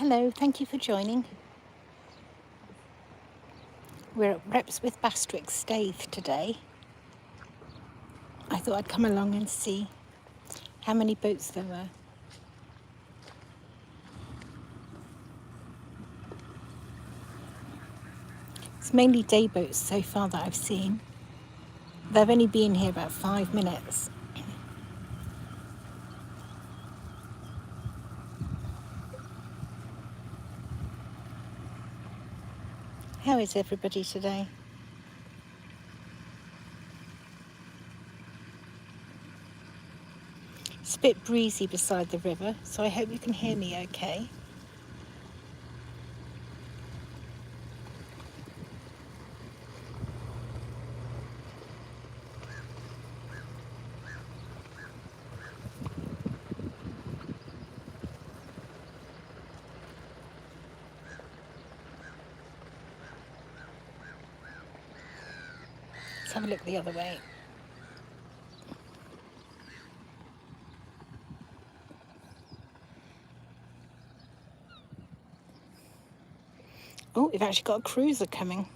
Hello, thank you for joining. We're at Repps With Bastwick Staithe today. I thought I'd come along and see how many boats there were. It's mainly day boats so far that I've seen. They've only been here about 5 minutes. How is everybody today? It's a bit breezy beside the river, so I hope you can hear me okay. Let's have a look the other way. Oh, we've actually got a cruiser coming.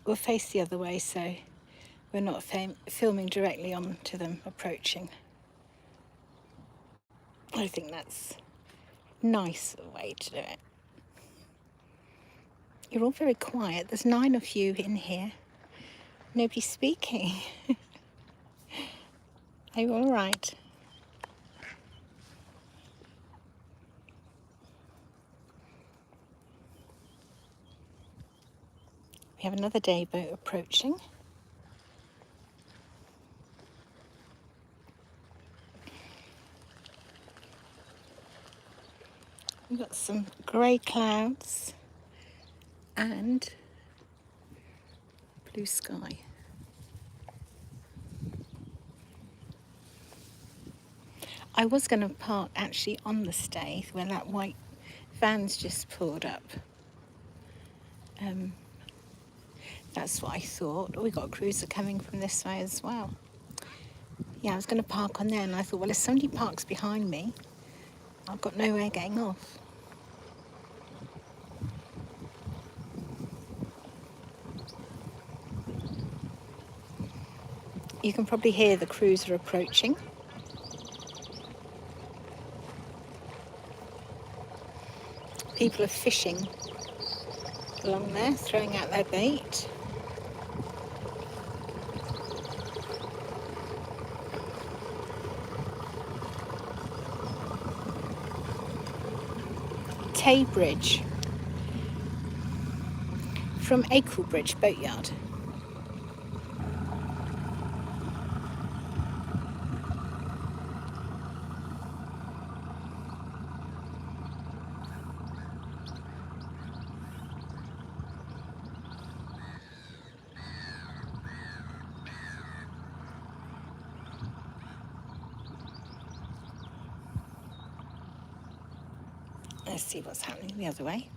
We'll face the other way so we're not filming directly onto them approaching. I think that's a nice way to do it. You're all very quiet. There's 9 of you in here. Nobody's speaking. Are you all right? We have another day boat approaching. We've got some grey clouds and blue sky. I was going to park actually on the Staithe when that white van's just pulled up. That's what I thought. Oh, we got a cruiser coming from this way as well. Yeah, I was going to park on there and I thought, well, if somebody parks behind me, I've got no way of getting off. You can probably hear the cruiser approaching. People are fishing along there, throwing out their bait. Bridge from Bridge Boatyard. Let's see what's happening the other way.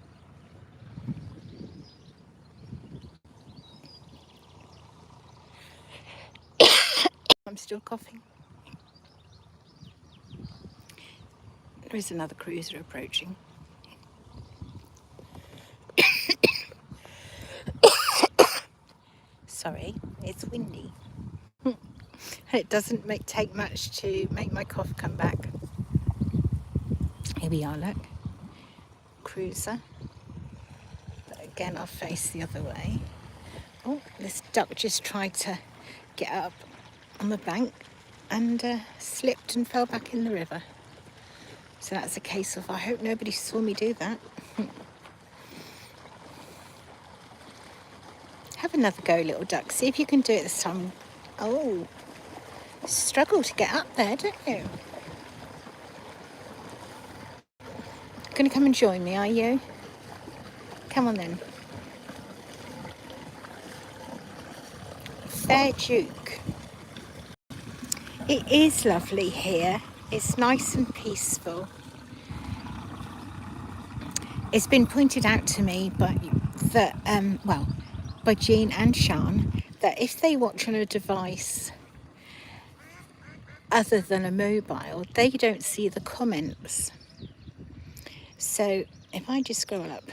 I'm still coughing. There is another cruiser approaching. Sorry, it's windy. It doesn't take much to make my cough come back. Here we are, look. Cruiser. But again, I'll face the other way. Oh, this duck just tried to get up on the bank and slipped and fell back in the river. So that's a case of, I hope nobody saw me do that. Have another go, little duck. See if you can do it this time. Oh, struggle to get up there, don't you? Gonna come and join me, are you? Come on then. Fair Duke. It is lovely here. It's nice and peaceful. It's been pointed out to me by that, well, by Jean and Sean, that if they watch on a device other than a mobile, they don't see the comments. So if I just scroll up,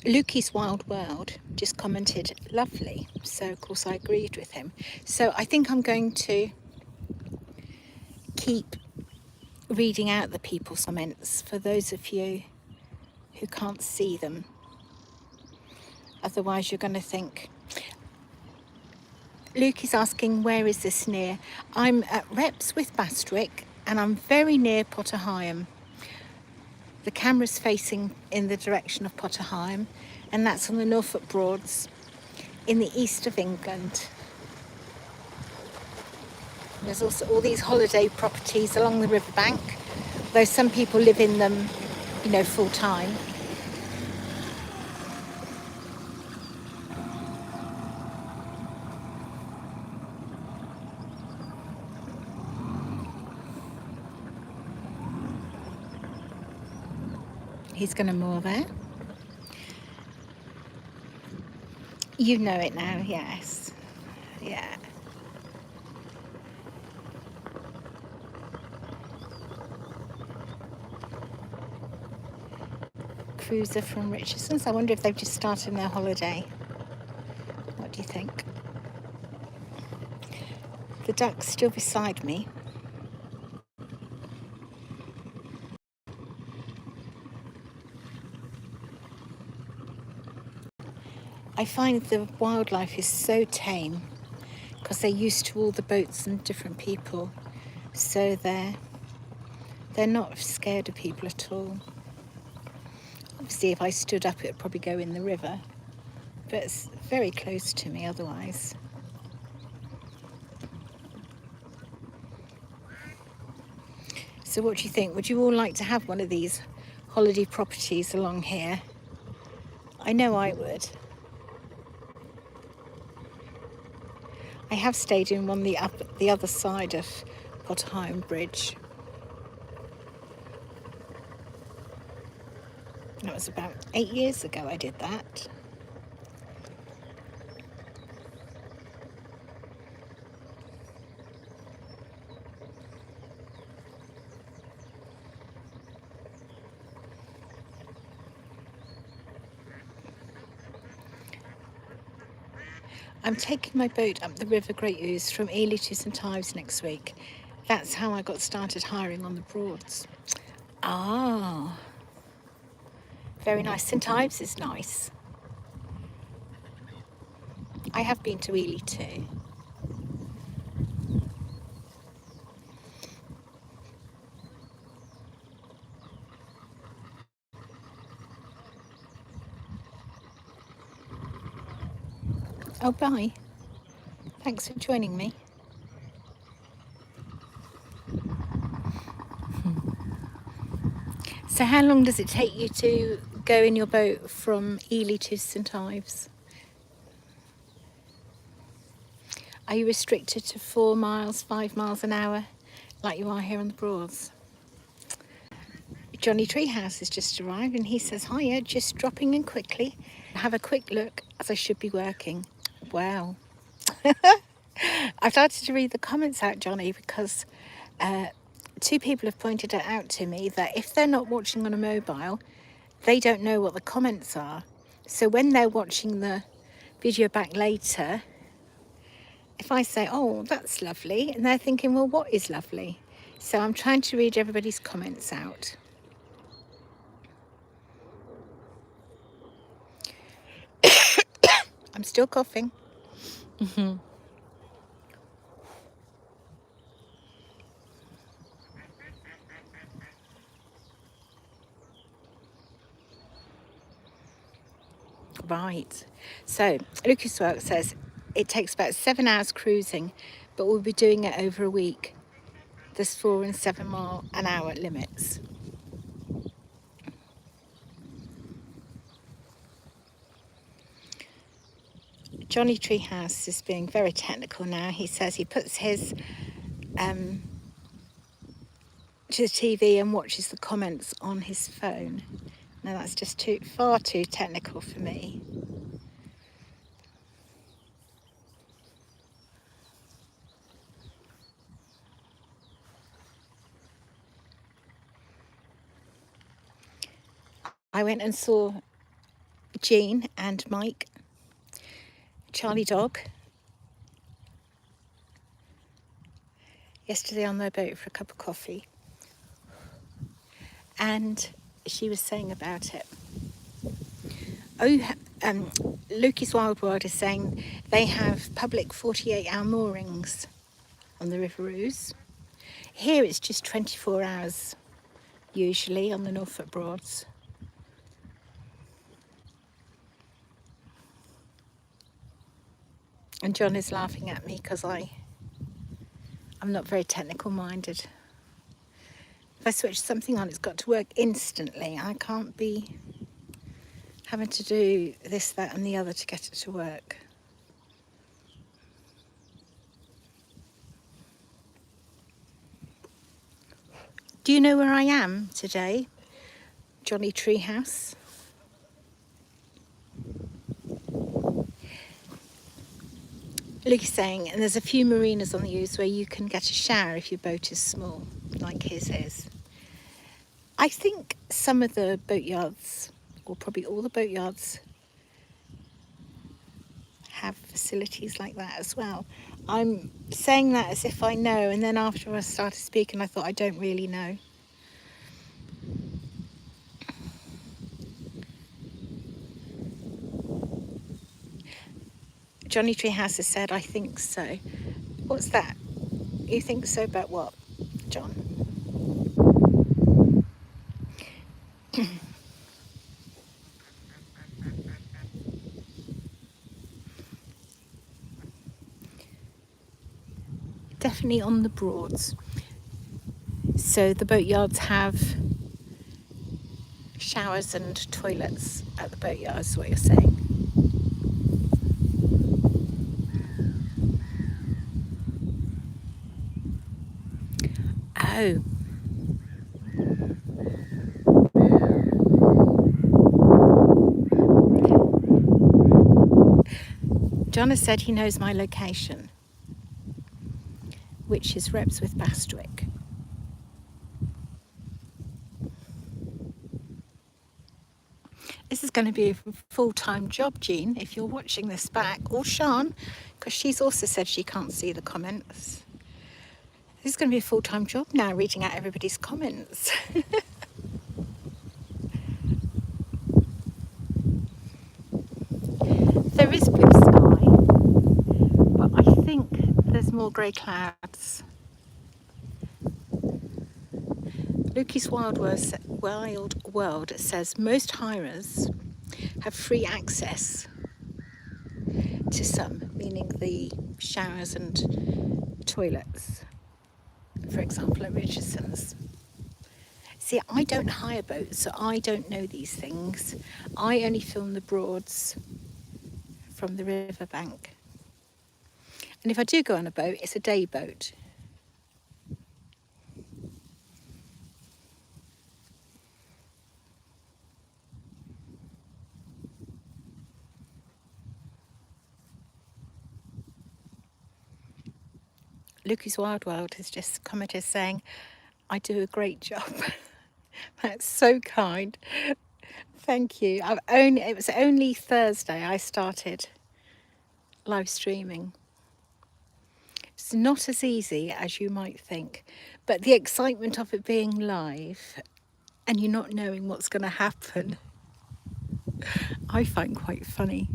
Lukey's Wild World just commented, lovely. So of course I agreed with him. So I think I'm going to keep reading out the people's comments for those of you who can't see them. Otherwise you're going to think. Luke is asking, where is this near? I'm at Repps With Bastwick and I'm very near Potterheim. The camera's facing in the direction of Potterheim, and that's on the Norfolk Broads in the east of England. There's also all these holiday properties along the riverbank, though some people live in them, you know, full time. He's going to moor there. You know it now, yes. Yeah. Cruiser from Richardson's. I wonder if they've just started their holiday. What do you think? The duck's still beside me. I find the wildlife is so tame because they're used to all the boats and different people, so they're not scared of people at all. Obviously if I stood up it would probably go in the river, but it's very close to me otherwise. So what do you think? Would you all like to have one of these holiday properties along here? I know I would. I have stayed in one the other side of Ludham Bridge. That was about 8 years ago I did that. I'm taking my boat up the River Great Ouse from Ely to St Ives next week. That's how I got started hiring on the Broads. Ah, very nice. St Ives is nice. I have been to Ely too. Oh, bye. Thanks for joining me. So how long does it take you to go in your boat from Ely to St Ives? Are you restricted to 4 miles, 5 miles an hour, like you are here on the Broads? Johnny Treehouse has just arrived and he says, hiya, just dropping in quickly. Have a quick look as I should be working. Wow. I've started to read the comments out, Johnny, because 2 people have pointed it out to me that if they're not watching on a mobile, they don't know what the comments are. So when they're watching the video back later, if I say, oh, that's lovely, and they're thinking, well, what is lovely? So I'm trying to read everybody's comments out. I'm still coughing. Right. So Lucas Work says it takes about 7 hours cruising, but we'll be doing it over a week. There's 4 and 7 mile an hour limits. Johnny Treehouse is being very technical now. He says he puts his to the TV and watches the comments on his phone. No, that's just far too technical for me. I went and saw Jean and Mike, Charlie Dog, yesterday on their boat for a cup of coffee. And she was saying about it. Lucas Wild World is saying they have public 48-hour moorings on the River Ouse. Here it's just 24 hours, usually, on the Norfolk Broads. And John is laughing at me because I'm not very technical minded. If I switch something on, it's got to work instantly. I can't be having to do this, that and the other to get it to work. Do you know where I am today? Johnny Treehouse. Luke is saying, and there's a few marinas on the Ouse where you can get a shower if your boat is small, like his is. I think some of the boatyards, or probably all the boatyards, have facilities like that as well. I'm saying that as if I know, and then after I started speaking, I thought I don't really know. Johnny Treehouse has said, I think so. What's that? You think so about what, John? Definitely on the Broads. So the boatyards have showers and toilets at the boatyards, is what you're saying. Oh. John has said he knows my location, which is Repps With Bastwick. This is going to be a full-time job, Jean, if you're watching this back, or Sean, because she's also said she can't see the comments. This is going to be a full-time job now, reading out everybody's comments. There is blue sky, but I think there's more grey clouds. Lucas Wild World says most hirers have free access to some, meaning the showers and toilets, for example, at Richardson's. See, I don't hire boats, so I don't know these things. I only film the Broads from the riverbank. And if I do go on a boat, it's a day boat. Lucas Wild World has just commented saying, I do a great job. That's so kind. Thank you. It was only Thursday I started live streaming. It's not as easy as you might think, but the excitement of it being live and you not knowing what's going to happen, I find quite funny.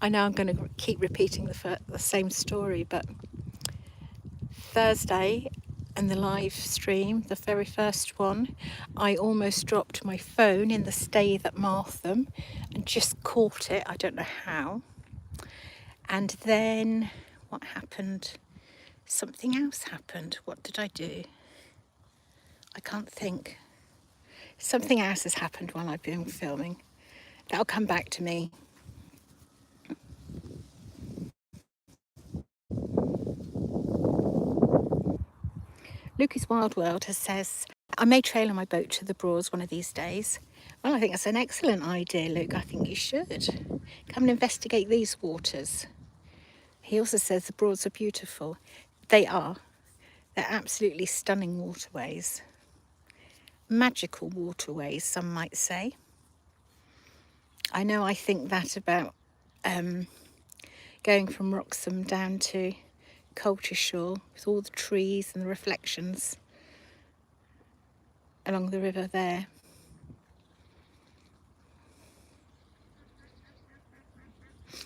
I know I'm going to keep repeating the same story, but Thursday and the live stream, the very first one, I almost dropped my phone in the stave at Martham and just caught it. I don't know how. And then what happened? Something else happened. What did I do? I can't think. Something else has happened while I've been filming. That'll come back to me. Lucas Wild World says, I may trail on my boat to the Broads one of these days. Well, I think that's an excellent idea, Luke. I think you should. Come and investigate these waters. He also says the Broads are beautiful. They are. They're absolutely stunning waterways. Magical waterways, some might say. I know I think that about going from Wroxham down to Colchester with all the trees and the reflections along the river there.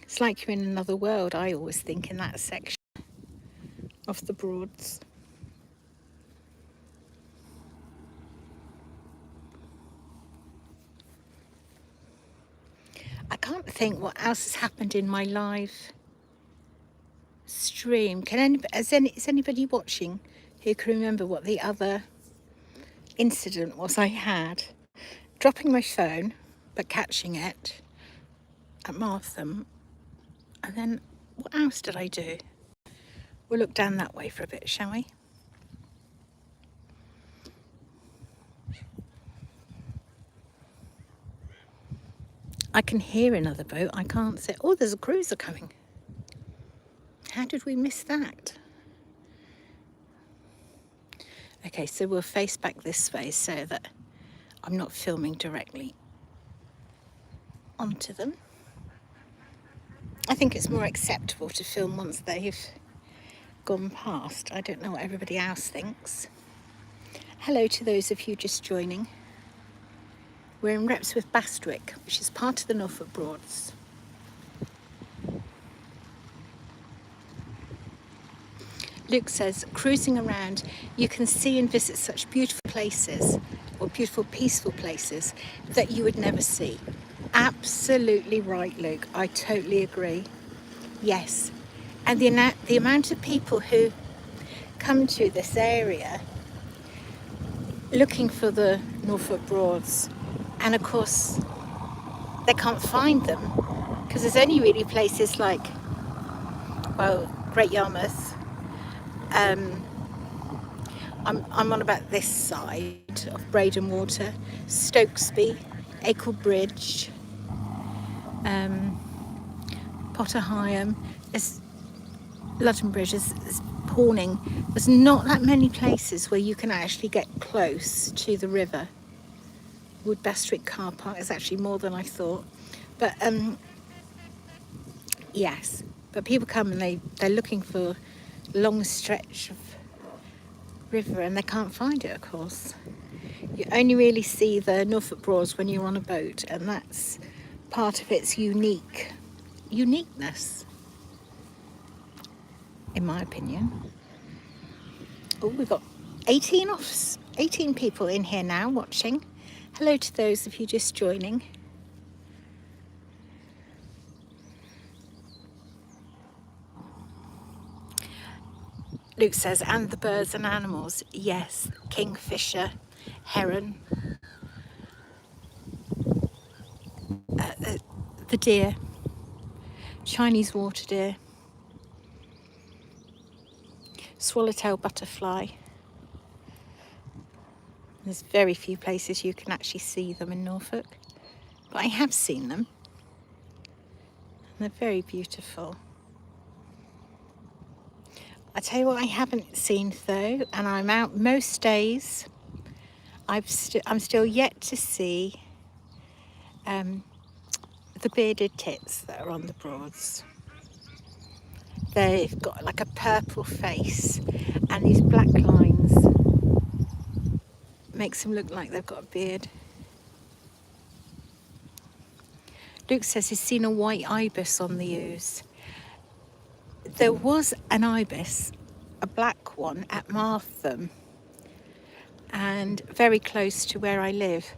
It's like you're in another world, I always think, in that section of the Broads. I can't think what else has happened in my live stream. Is anybody watching who can remember what the other incident was I had? Dropping my phone, but catching it at Martham. And then, what else did I do? We'll look down that way for a bit, shall we? I can hear another boat. I can't say, oh, there's a cruiser coming. How did we miss that? Okay, so we'll face back this way so that I'm not filming directly onto them. I think it's more acceptable to film once they've gone past. I don't know what everybody else thinks. Hello to those of you just joining. We're in Repps with Bastwick, which is part of the Norfolk Broads. Luke says, cruising around, you can see and visit such beautiful places, or beautiful, peaceful places, that you would never see. Absolutely right, Luke. I totally agree. Yes. And the amount of people who come to this area looking for the Norfolk Broads, and of course they can't find them because there's only really places like, well, Great Yarmouth. I'm on about this side of Braden Water, Stokesby, Acle Bridge, Potter Higham, there's Ludham Bridge, there's Pawning. There's not that many places where you can actually get close to the river. Wood Bastwick car park is actually more than I thought, but yes, but people come and they're looking for a long stretch of river and they can't find it, of course. You only really see the Norfolk Broads when you're on a boat, and that's part of its uniqueness, in my opinion. Oh, we've got 18 people in here now watching. Hello to those of you just joining. Luke says, and the birds and animals. Yes, kingfisher, heron, the deer, Chinese water deer, swallowtail butterfly. There's very few places you can actually see them in Norfolk, but I have seen them. And they're very beautiful. I tell you what I haven't seen though, and I'm out most days, I'm still yet to see the bearded tits that are on the Broads. They've got like a purple face, and these black lines makes them look like they've got a beard. Luke says he's seen a white ibis on the Ouse. There was an ibis, a black one, at Martham, and very close to where I live.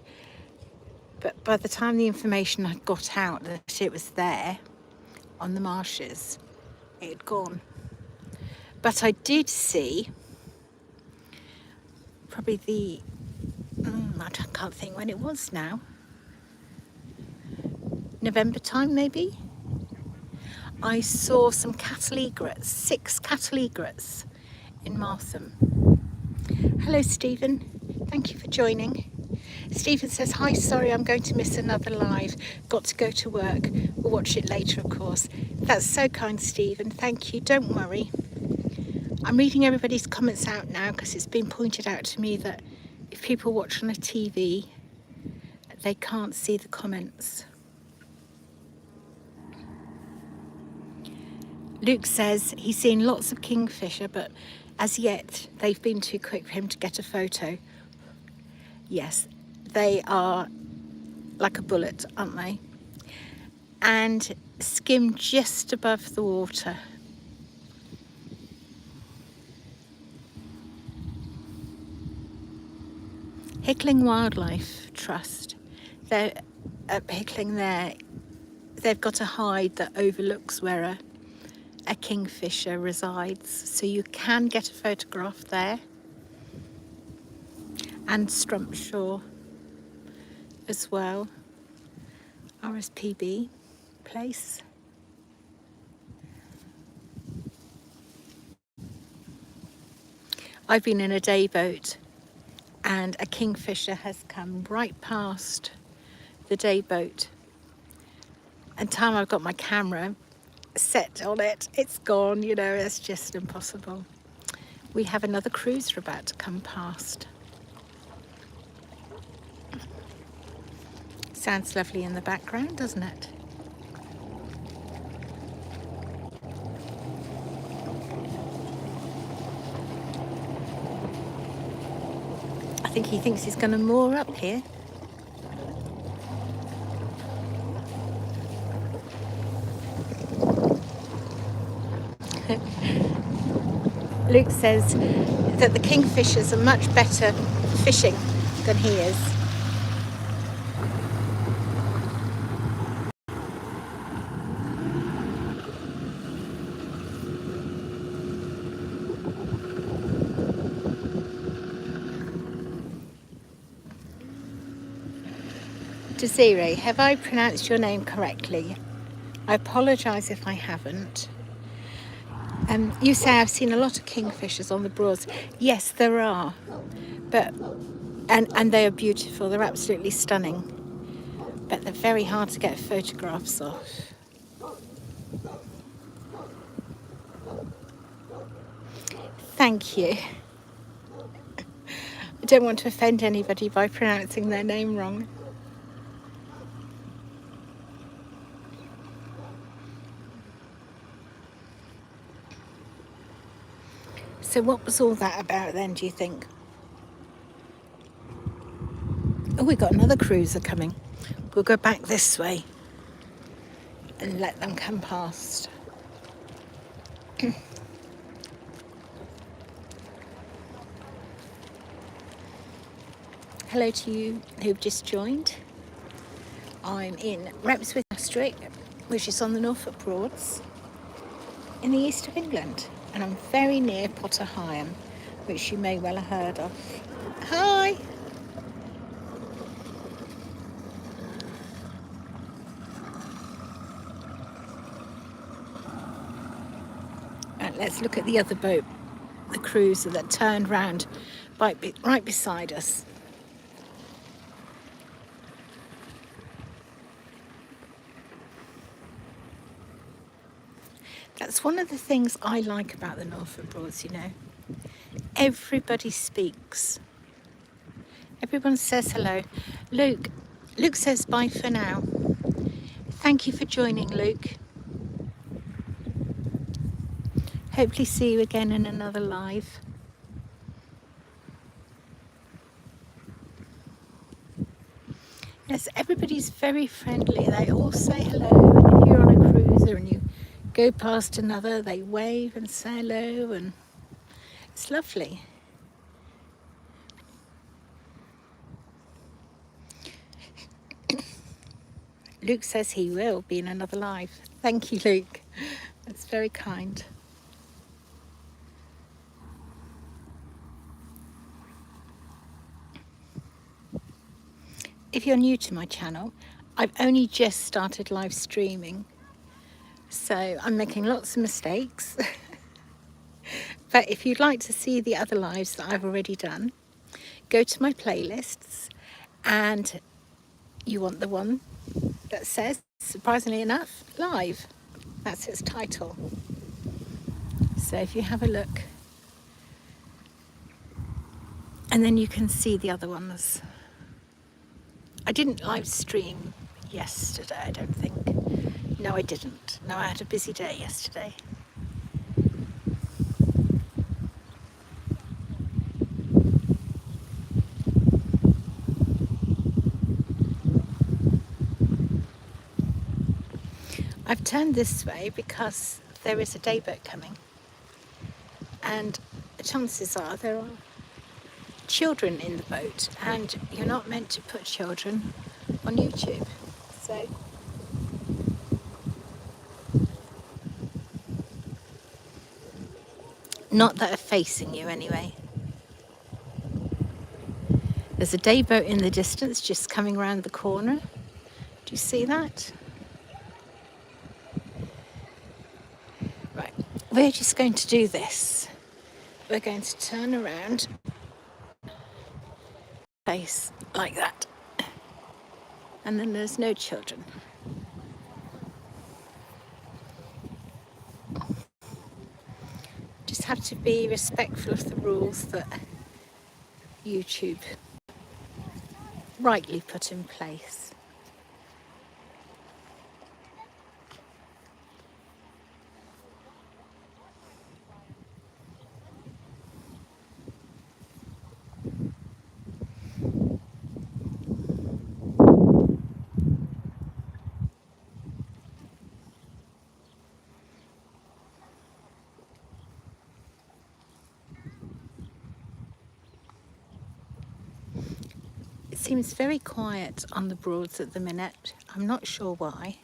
But by the time the information had got out that it was there on the marshes, it had gone. But I did see probably I can't think when it was now. November time maybe? I saw some cattle egrets, 6 cattle egrets in Martham. Hello Stephen, Thank you for joining. Stephen says, hi, sorry, I'm going to miss another live. Got to go to work. We'll watch it later, of course. That's so kind, Stephen. Thank you. Don't worry. I'm reading everybody's comments out now because it's been pointed out to me that if people watch on a TV, they can't see the comments. Luke says he's seen lots of kingfisher, but as yet they've been too quick for him to get a photo. Yes, they are like a bullet, aren't they? And skim just above the water. Hickling Wildlife Trust, they're at Hickling there, they've got a hide that overlooks where a kingfisher resides, so you can get a photograph there. And Strumpshaw as well, RSPB place. I've been in a day boat and a kingfisher has come right past the day boat. And time I've got my camera set on it, it's gone, you know, it's just impossible. We have another cruiser about to come past. Sounds lovely in the background, doesn't it? I think he thinks he's going to moor up here. Luke says that the kingfishers are much better fishing than he is. Desiree, have I pronounced your name correctly? I apologise if I haven't. You say I've seen a lot of kingfishers on the Broads. Yes, there are, but and they are beautiful. They're absolutely stunning, but they're very hard to get photographs of. Thank you. I don't want to offend anybody by pronouncing their name wrong. So what was all that about then, do you think? Oh, we got another cruiser coming. We'll go back this way and let them come past. Hello to you who've just joined. I'm in Repps With Bastwick, which is on the Norfolk Broads in the east of England, and I'm very near Potter Heigham, which you may well have heard of. Hi! Right, let's look at the other boat, the cruiser that turned round right beside us. That's one of the things I like about the Norfolk Broads, you know. Everybody speaks. Everyone says hello. Luke says bye for now. Thank you for joining, Luke. Hopefully see you again in another live. Yes, everybody's very friendly. They all say hello, and if you're on a cruiser and you go past another, they wave and say hello, and it's lovely. Luke says he will be in another live. Thank you, Luke. That's very kind. If you're new to my channel, I've only just started live streaming, so I'm making lots of mistakes. But if you'd like to see the other lives that I've already done, go to my playlists, and you want the one that says, surprisingly enough, live. That's its title. So if you have a look, and then you can see the other ones. I didn't live stream yesterday, I don't think. No, I didn't. No, I had a busy day yesterday. I've turned this way because there is a day boat coming, and chances are there are children in the boat, and you're not meant to put children on YouTube. So not that are facing you anyway. There's a day boat in the distance just coming around the corner. Do you see that? Right, we're just going to do this. We're going to turn around, face like that, and then there's no children. Just have to be respectful of the rules that YouTube rightly put in place. It seems very quiet on the Broads at the minute. I'm not sure why,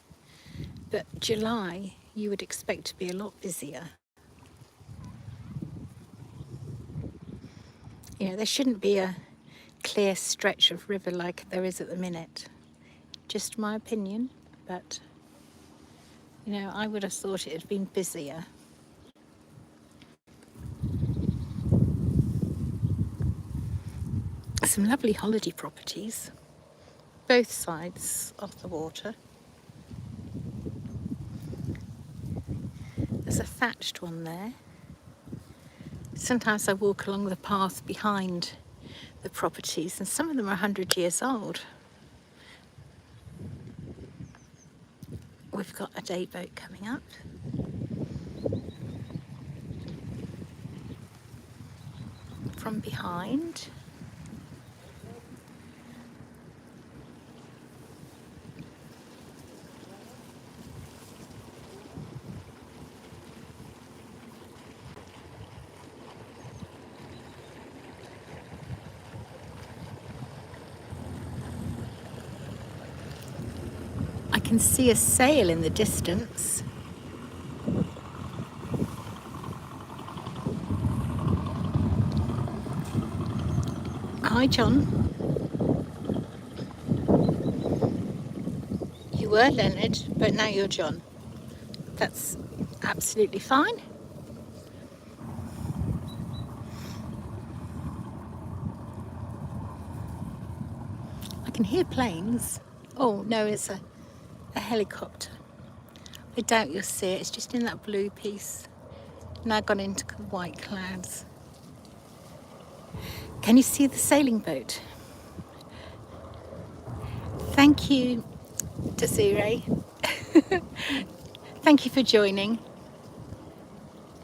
but July you would expect to be a lot busier. You know, there shouldn't be a clear stretch of river like there is at the minute. Just my opinion, but you know, I would have thought it had been busier. Some lovely holiday properties, both sides of the water. There's a thatched one there. Sometimes I walk along the path behind the properties, and some of them are 100 years old. We've got a day boat coming up. From behind. I can see a sail in the distance. Hi, John. You were Leonard, but now you're John. That's absolutely fine. I can hear planes. Oh, no, it's a helicopter. I doubt you'll see it. It's just in that blue piece. Now gone into white clouds. Can you see the sailing boat? Thank you, Desiree. Thank you for joining.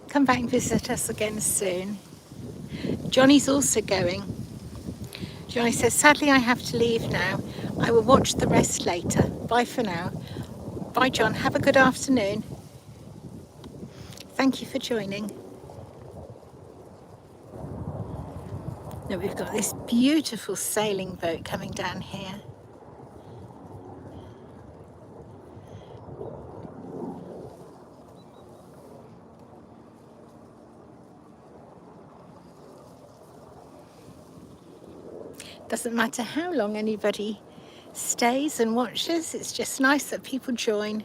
Come back and visit us again soon. Johnny's also going. Johnny says, sadly I have to leave now. I will watch the rest later. Bye for now. Bye, John. Have a good afternoon. Thank you for joining. Now we've got this beautiful sailing boat coming down here. Doesn't matter how long anybody stays and watches, it's just nice that people join,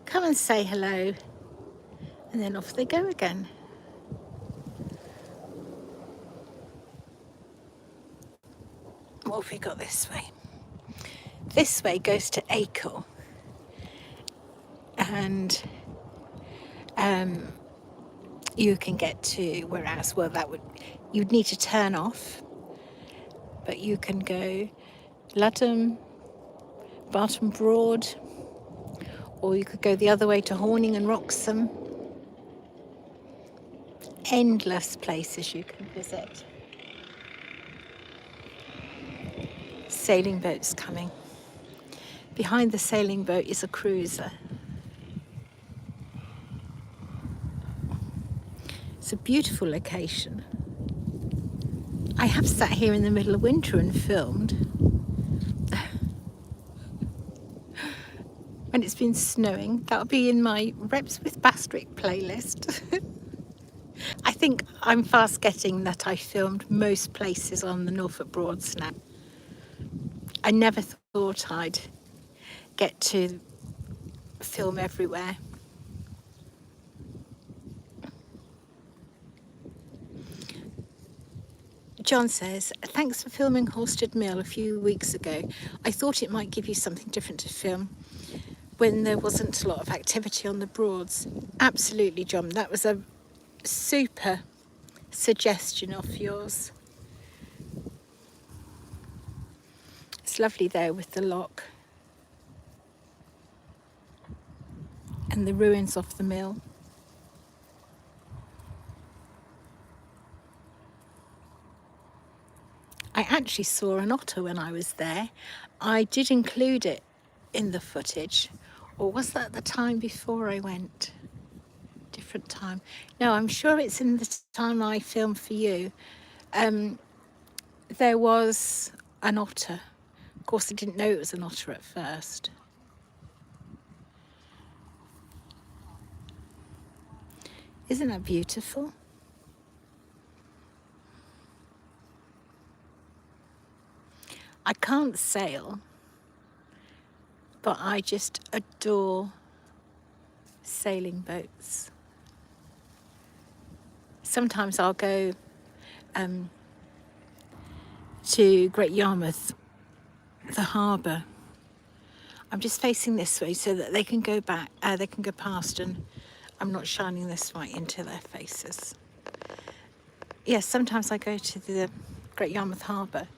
come and say hello, and then off they go again. What have we got this way? This way goes to Acle, and you can get to whereas, well, you'd need to turn off, but you can go Ludham, Barton Broad, or you could go the other way to Horning and Wroxham. Endless places you can visit. Sailing boats coming. Behind the sailing boat is a cruiser. It's a beautiful location. I have sat here in the middle of winter and filmed when it's been snowing. That'll be in my Repps With Bastwick playlist. I think I'm fast getting that I filmed most places on the Norfolk Broads now. I never thought I'd get to film everywhere. John says, thanks for filming Halstead Mill a few weeks ago. I thought it might give you something different to film when there wasn't a lot of activity on the Broads. Absolutely, John. That was a super suggestion of yours. It's lovely there with the lock and the ruins of the mill. I actually saw an otter when I was there. I did include it in the footage, or was that the time before I went? Different time. No, I'm sure it's in the time I filmed for you. There was an otter. Of course, I didn't know it was an otter at first. Isn't that beautiful? I can't sail, but I just adore sailing boats. Sometimes I'll go to Great Yarmouth, the harbour. I'm just facing this way so that they can go back, they can go past, and I'm not shining this right into their faces. Yes, sometimes I go to the Great Yarmouth Harbour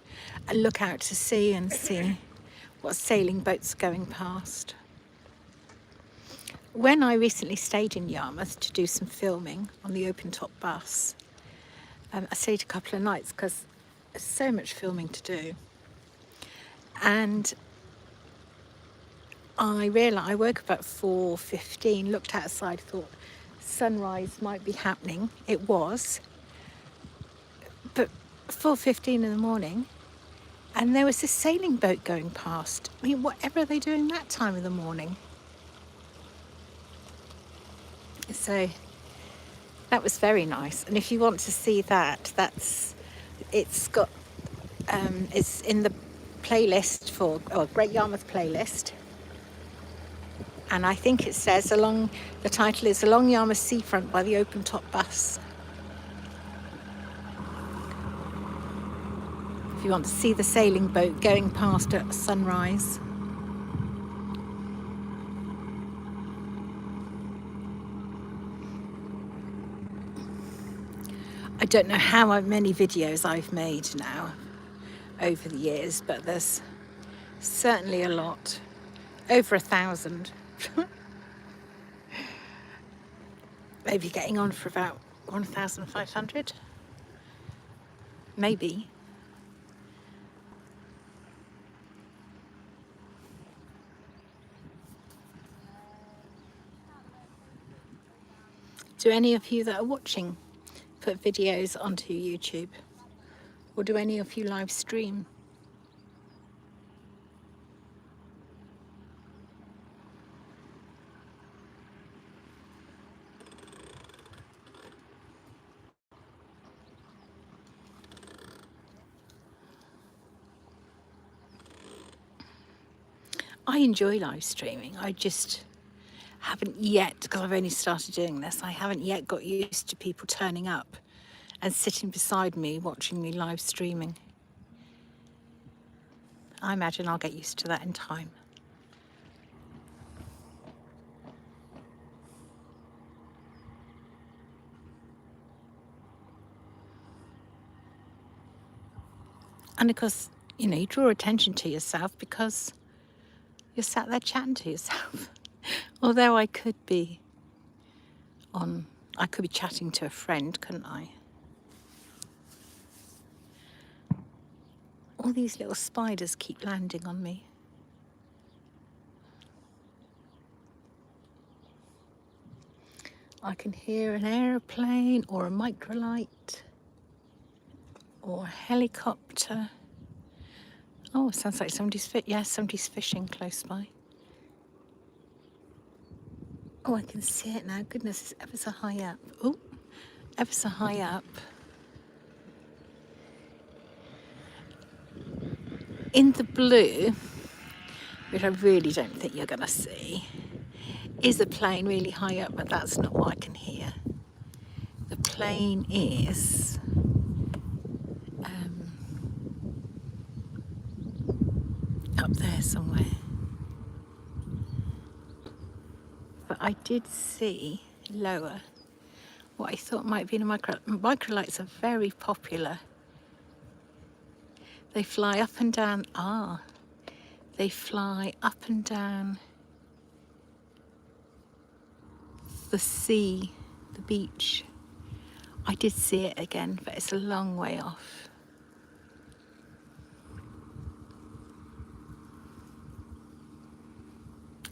and look out to sea and see what sailing boats are going past. When I recently stayed in Yarmouth to do some filming on the open top bus, I stayed a couple of nights because there's so much filming to do. And I realised, I woke up at 4:15, looked outside, thought sunrise might be happening. It was. But 4:15 in the morning, and there was this sailing boat going past. I mean, whatever are they doing that time of the morning? So that was very nice. And if you want to see that, it's in the playlist for Great Yarmouth playlist. And I think it says the title is Along Yarmouth Seafront by the Open Top Bus. If you want to see the sailing boat going past at sunrise. I don't know how many videos I've made now over the years, but there's certainly a lot. Over 1,000. Maybe getting on for about 1,500. Maybe. Do any of you that are watching put videos onto YouTube? Or do any of you live stream? I enjoy live streaming. I just haven't yet, because I've only started doing this, I haven't yet got used to people turning up and sitting beside me watching me live streaming. I imagine I'll get used to that in time. And of course, you know, you draw attention to yourself because you're sat there chatting to yourself. Although I could be chatting to a friend, couldn't I? All these little spiders keep landing on me. I can hear an aeroplane or a microlight or a helicopter. Oh, it sounds like somebody's fishing close by. Oh, I can see it now. Goodness, it's ever so high up. Oh, ever so high up. In the blue, which I really don't think you're going to see, is a plane really high up, but that's not what I can hear. The plane is up there somewhere. But I did see lower what I thought might be a microlights are very popular. They fly up and down. They fly up and down the sea, the beach. I did see it again, but it's a long way off.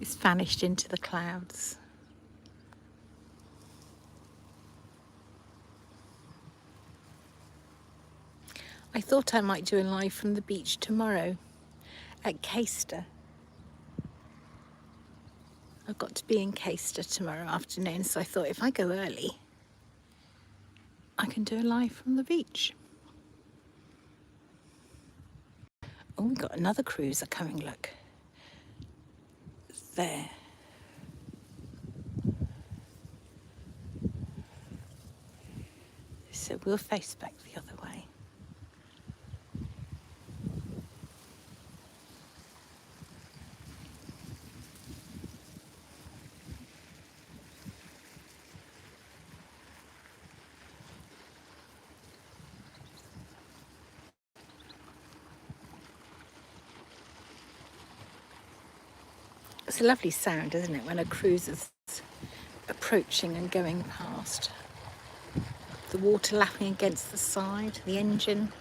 It's vanished into the clouds. I thought I might do a live from the beach tomorrow at Caister. I've got to be in Caister tomorrow afternoon, so I thought if I go early, I can do a live from the beach. Oh, we've got another cruiser coming, look. There. So we'll face back the other way. It's a lovely sound, isn't it, when a cruiser's approaching and going past. The water lapping against the side, the engine.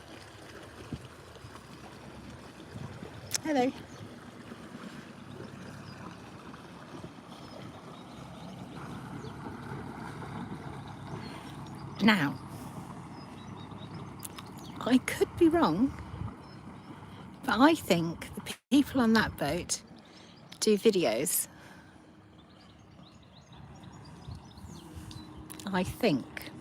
Hello. Now, I could be wrong, but I think the people on that boat do videos. I think.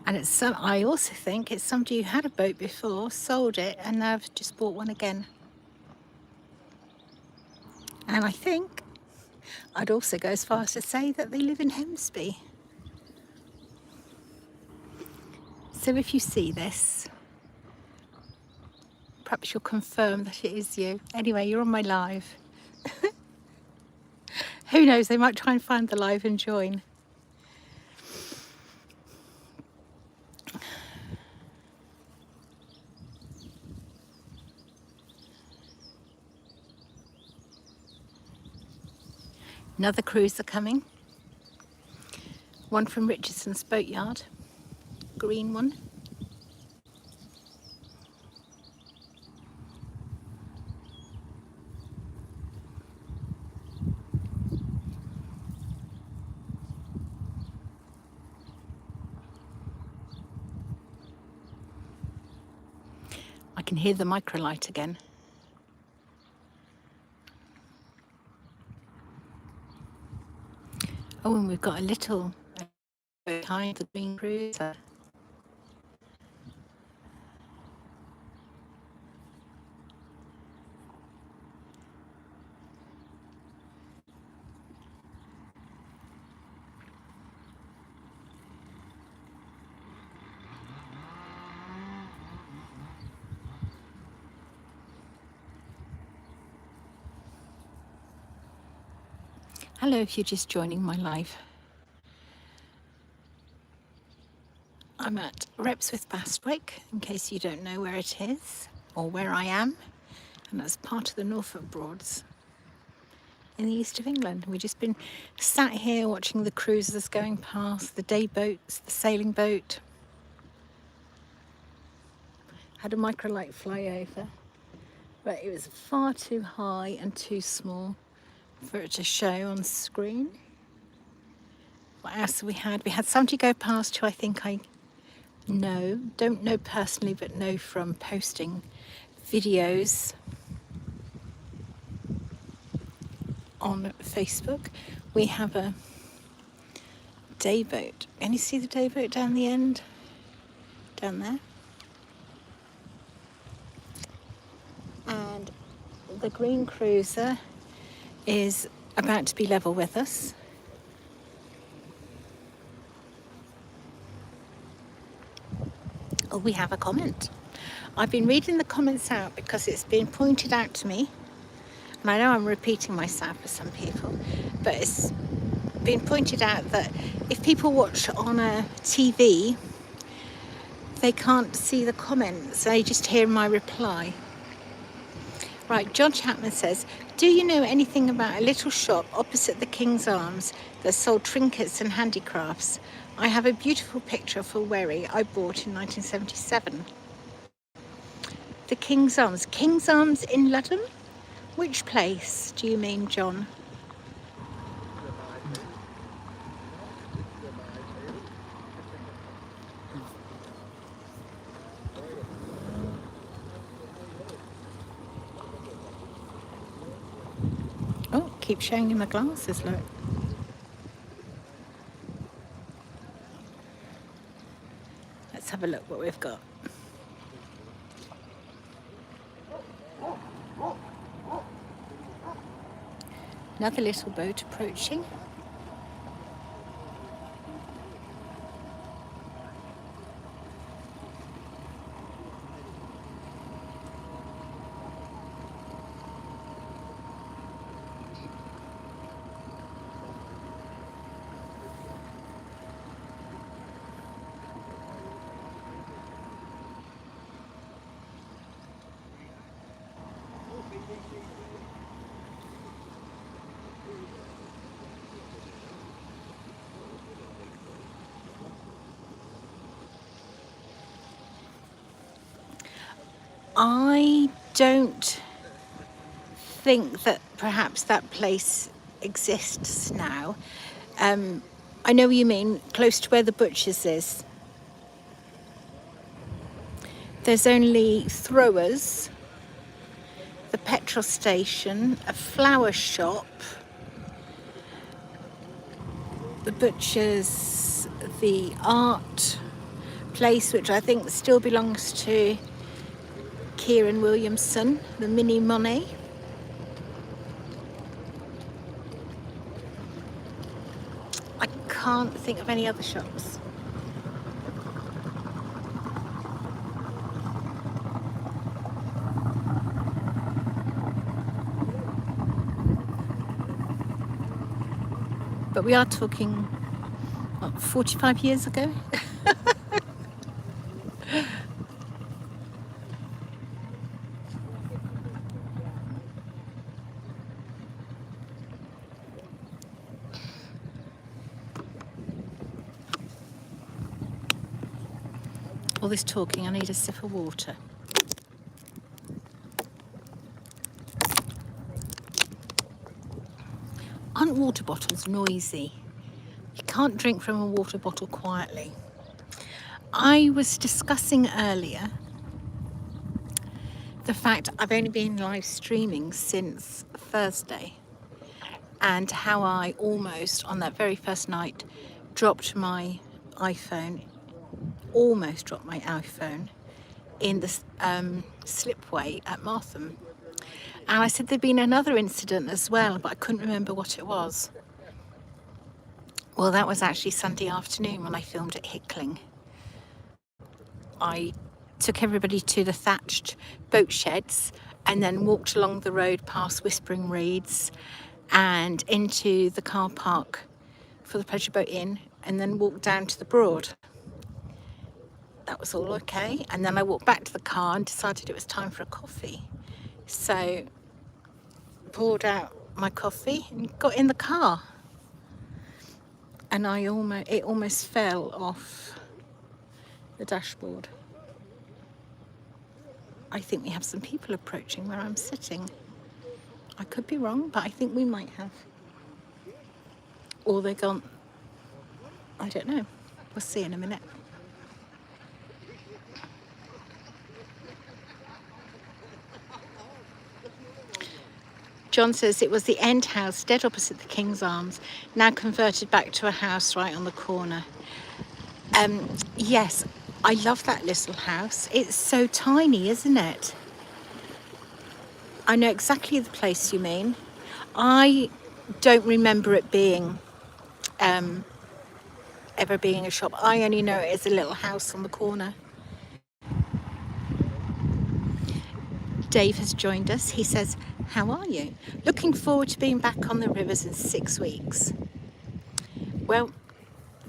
And I also think it's somebody who had a boat before, sold it, and now have just bought one again. And I think I'd also go as far as to say that they live in Hemsby. So if you see this, perhaps you'll confirm that it is you. Anyway, you're on my live. Who knows, they might try and find the live and join. Another cruiser coming. One from Richardson's Boatyard. Green one. I can hear the microlight again. Oh, and we've got a little behind the green cruiser. Hello, if you're just joining my live. I'm at Repps With Bastwick, in case you don't know where it is or where I am, and that's part of the Norfolk Broads in the east of England. We've just been sat here watching the cruisers going past, the day boats, the sailing boat. Had a microlight fly over, but it was far too high and too small for it to show on screen. What else we had? We had somebody go past who I think I don't know personally, but know from posting videos on Facebook. We have a day boat. Can you see the day boat down the end? Down there. And the green cruiser is about to be level with us. Oh, we have a comment. I've been reading the comments out because it's been pointed out to me, and I know I'm repeating myself for some people, but it's been pointed out that if people watch on a TV, they can't see the comments, they just hear my reply. Right, John Chapman says, do you know anything about a little shop opposite the King's Arms that sold trinkets and handicrafts? I have a beautiful picture for Wherry I bought in 1977. The King's Arms. King's Arms in Ludham? Which place do you mean, John? Oh, keep showing you my glasses, look. Let's have a look what we've got. Another little boat approaching. I don't think that perhaps that place exists now. I know what you mean, close to where the butcher's is. There's only throwers, the petrol station, a flower shop, the butcher's, the art place, which I think still belongs to Kieran Williamson, the Mini Monet. I can't think of any other shops. But we are talking, what, 45 years ago? All this talking, I need a sip of water. Aren't water bottles noisy? You can't drink from a water bottle quietly. I was discussing earlier the fact I've only been live streaming since Thursday, and how I almost, on that very first night, almost dropped my iPhone in the slipway at Martham. And I said there'd been another incident as well, but I couldn't remember what it was. Well, that was actually Sunday afternoon when I filmed at Hickling. I took everybody to the thatched boat sheds and then walked along the road past Whispering Reeds and into the car park for the Pleasure Boat Inn, and then walked down to the Broad. That was all okay. And then I walked back to the car and decided it was time for a coffee. So poured out my coffee and got in the car. And it almost fell off the dashboard. I think we have some people approaching where I'm sitting. I could be wrong, but I think we might have. Or they're gone. I don't know. We'll see in a minute. John says it was the end house dead opposite the King's Arms, now converted back to a house right on the corner. Yes, I love that little house. It's so tiny, isn't it? I know exactly the place you mean. I don't remember it being ever being a shop. I only know it as a little house on the corner. Dave has joined us. He says, how are you? Looking forward to being back on the rivers in 6 weeks. Well,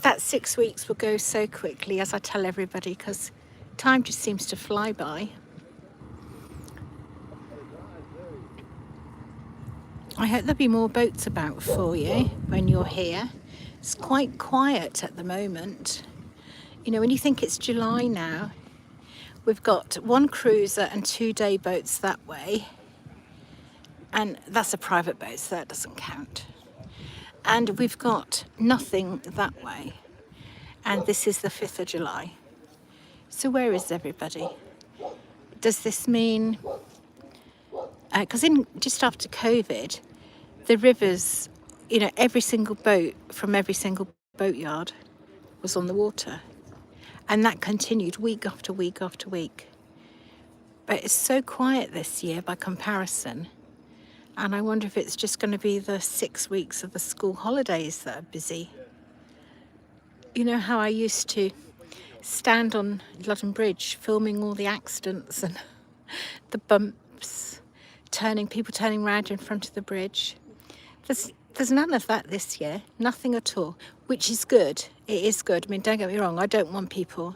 that 6 weeks will go so quickly, as I tell everybody, because time just seems to fly by. I hope there'll be more boats about for you when you're here. It's quite quiet at the moment. You know, when you think it's July now, we've got 1 cruiser and 2 day boats that way. And that's a private boat, so that doesn't count. And we've got nothing that way. And this is the 5th of July. So where is everybody? Does this mean... Because just after COVID, the rivers, you know, every single boat from every single boatyard was on the water. And that continued week after week after week. But it's so quiet this year by comparison. And I wonder if it's just going to be the 6 weeks of the school holidays that are busy. You know how I used to stand on Ludham Bridge filming all the accidents and the bumps, people turning around in front of the bridge. There's none of that this year, nothing at all, which is good. It is good. I mean, don't get me wrong, I don't want people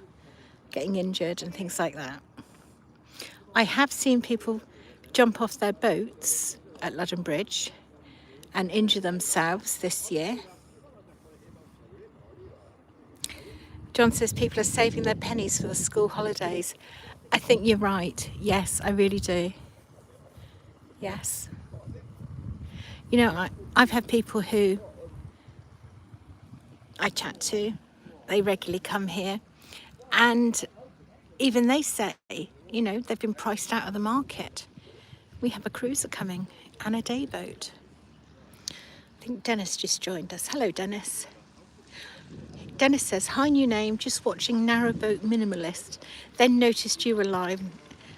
getting injured and things like that. I have seen people jump off their boats at Ludham Bridge and injure themselves this year. John says people are saving their pennies for the school holidays. I think you're right. Yes, I really do. Yes. You know, I've had people who I chat to, they regularly come here, and even they say, you know, they've been priced out of the market. We have a cruiser coming and a day boat. I think Dennis just joined us. Hello, Dennis. Dennis says, hi, new name, just watching Narrowboat Minimalist, then noticed you were live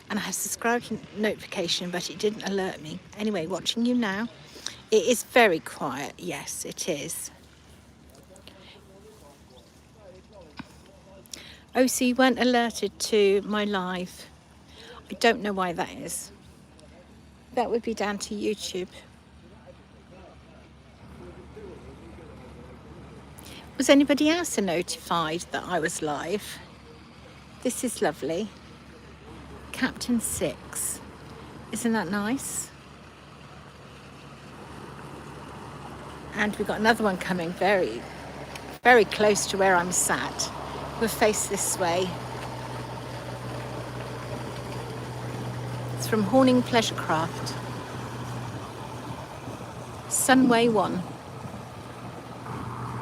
and I have subscribed to notification, but it didn't alert me. Anyway, watching you now. It is very quiet. Yes, it is. Oh, so you weren't alerted to my live. I don't know why that is. That would be down to YouTube. Was anybody else notified that I was live? This is lovely. Captain 6. Isn't that nice? And we've got another one coming very, very close to where I'm sat. We'll face this way. It's from Horning Pleasure Craft. Sunway 1.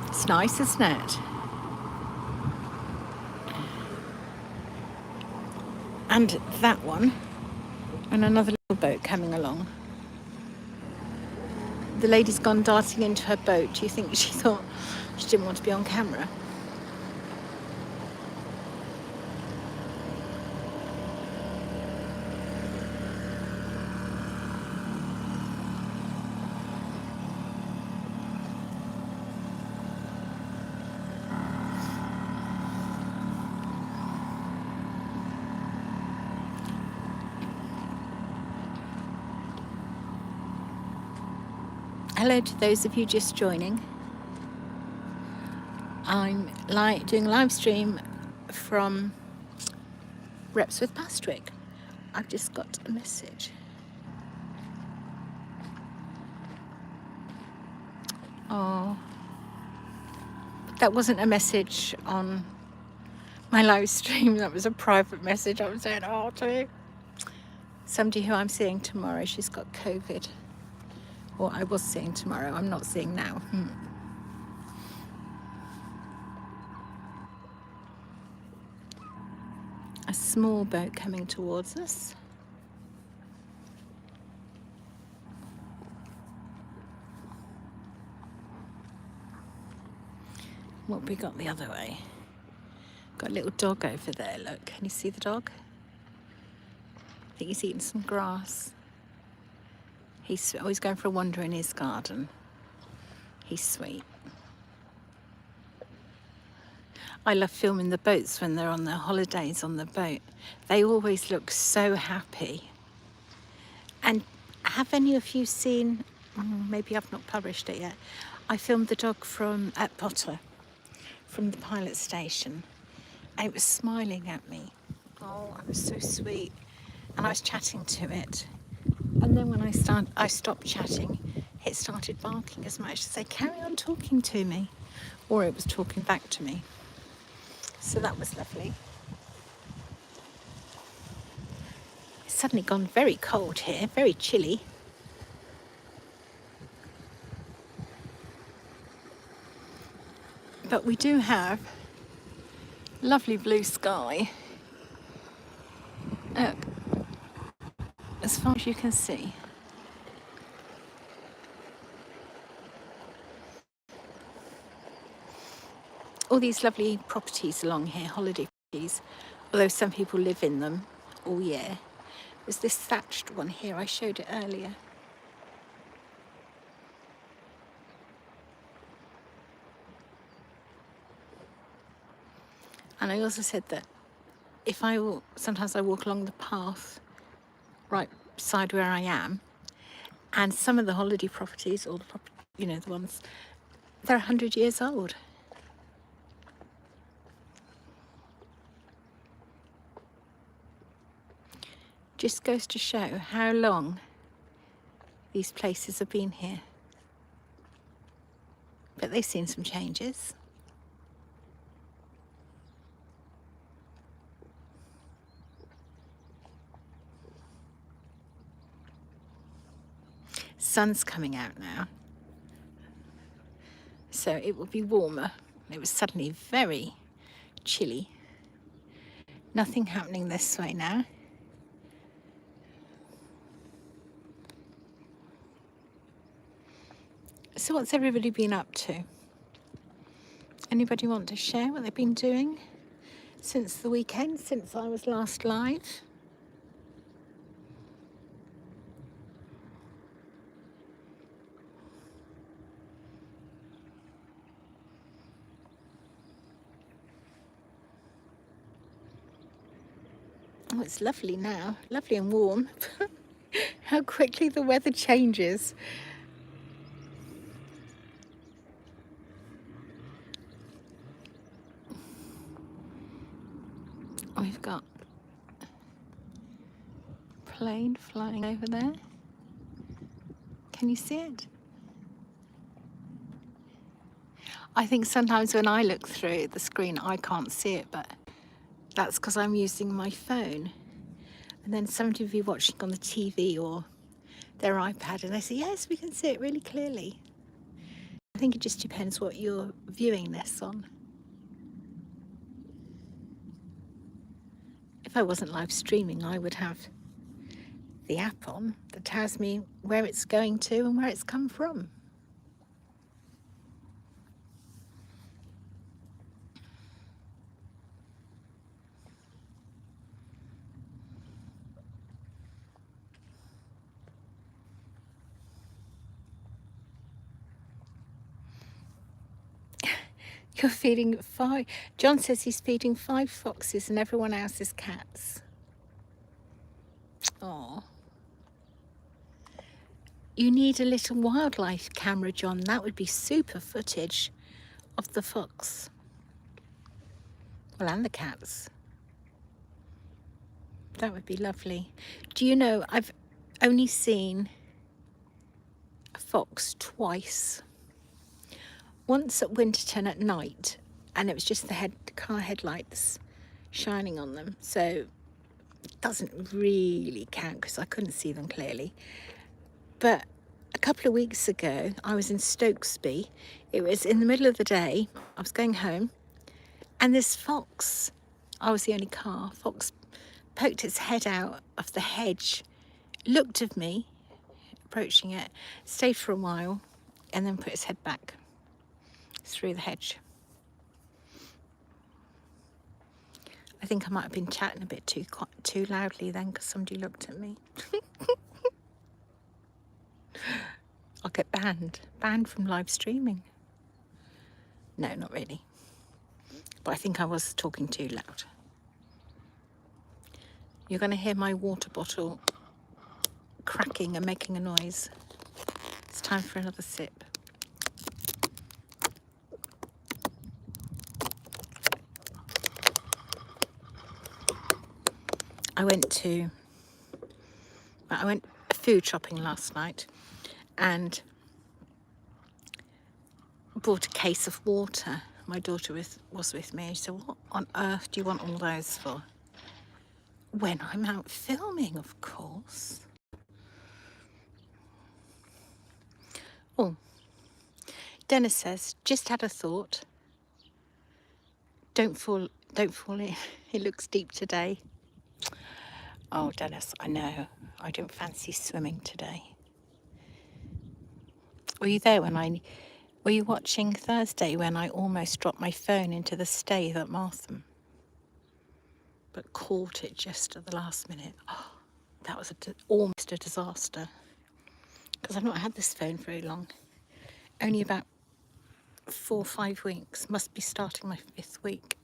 It's nice, isn't it? And that one, and another little boat coming along. The lady's gone darting into her boat. Do you think she thought she didn't want to be on camera? Hello to those of you just joining. I'm doing a live stream from Repps With Bastwick. I've just got a message. Oh, that wasn't a message on my live stream. That was a private message I was saying to somebody who I'm seeing tomorrow. She's got COVID. Or I was seeing tomorrow. I'm not seeing now. A small boat coming towards us. What have we got the other way? Got a little dog over there, look. Can you see the dog? I think he's eating some grass. He's always going for a wander in his garden. He's sweet. I love filming the boats when they're on their holidays on the boat. They always look so happy. And have any of you seen, maybe I've not published it yet, I filmed the dog at Potter, from the pilot station. And it was smiling at me. Oh, it was so sweet. And I was chatting to it. And then when I stopped chatting, it started barking as much to say, carry on talking to me. Or it was talking back to me. So that was lovely. It's suddenly gone very cold here, very chilly. But we do have lovely blue sky. Look, as far as you can see. All these lovely properties along here, holiday properties, although some people live in them all year. There's this thatched one here, I showed it earlier. And I also said that if sometimes I walk along the path right beside where I am, and some of the holiday properties, or the ones, they're 100 years old. Just goes to show how long these places have been here. But they've seen some changes. Sun's coming out now. So it will be warmer. It was suddenly very chilly. Nothing happening this way now. So what's everybody been up to? Anybody want to share what they've been doing since the weekend, since I was last live? Oh, it's lovely now, lovely and warm. How quickly the weather changes. We've got a plane flying over there. Can you see it? I think sometimes when I look through the screen, I can't see it, but that's because I'm using my phone. And then somebody will be watching on the TV or their iPad and they say, yes, we can see it really clearly. I think it just depends what you're viewing this on. If I wasn't live streaming, I would have the app on that tells me where it's going to and where it's come from. You're feeding 5. John says he's feeding 5 foxes and everyone else is cats. Oh. You need a little wildlife camera, John. That would be super footage of the fox. Well, and the cats. That would be lovely. Do you know, I've only seen a fox twice. Once at Winterton at night, and it was just the car headlights shining on them. So it doesn't really count because I couldn't see them clearly. But a couple of weeks ago, I was in Stokesby. It was in the middle of the day. I was going home, and this fox, I was the only car, fox poked its head out of the hedge, looked at me, approaching it, stayed for a while, and then put its head back through the hedge. I think I might have been chatting a bit too loudly then because somebody looked at me. I'll get banned from live streaming. No, not really. But I think I was talking too loud. You're going to hear my water bottle cracking and making a noise. It's time for another sip. I went food shopping last night and bought a case of water. My daughter was with me. She said, "What on earth do you want all those for?" When I'm out filming, of course. Oh, Dennis says, just had a thought. Don't fall in. It looks deep today. Oh, Dennis, I know. I don't fancy swimming today. Were you there were you watching Thursday when I almost dropped my phone into the stave at Martham? But caught it just at the last minute. Oh, that was almost a disaster. Because I've not had this phone very long. Only about 4 or 5 weeks. Must be starting my 5th week.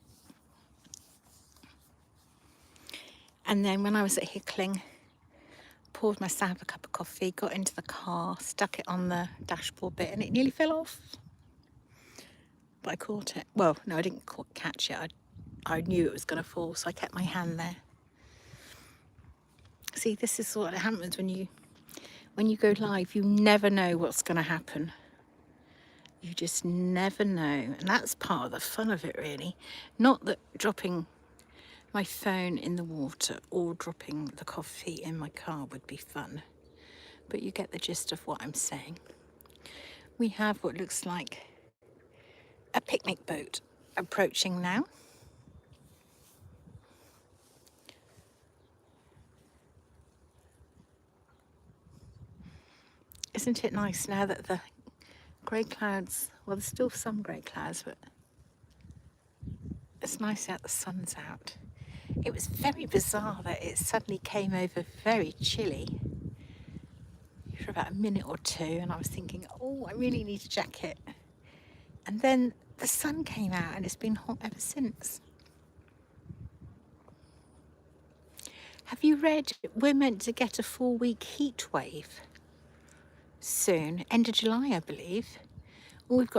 And then when I was at Hickling, poured myself a cup of coffee, got into the car, stuck it on the dashboard bit, and it nearly fell off. But I caught it. Well, no, I didn't catch it. I knew it was going to fall, so I kept my hand there. See, this is what happens when you go live. You never know what's going to happen. You just never know. And that's part of the fun of it, really. Not that dropping my phone in the water or dropping the coffee in my car would be fun. But you get the gist of what I'm saying. We have what looks like a picnic boat approaching now. Isn't it nice now that the grey clouds, well, there's still some grey clouds, but it's nice out, the sun's out. It was very bizarre that it suddenly came over very chilly for about a minute or two, and I was thinking, oh, I really need a jacket. And then the sun came out and it's been hot ever since. Have you read we're meant to get a 4-week heat wave soon, end of July, I believe. Oh, we've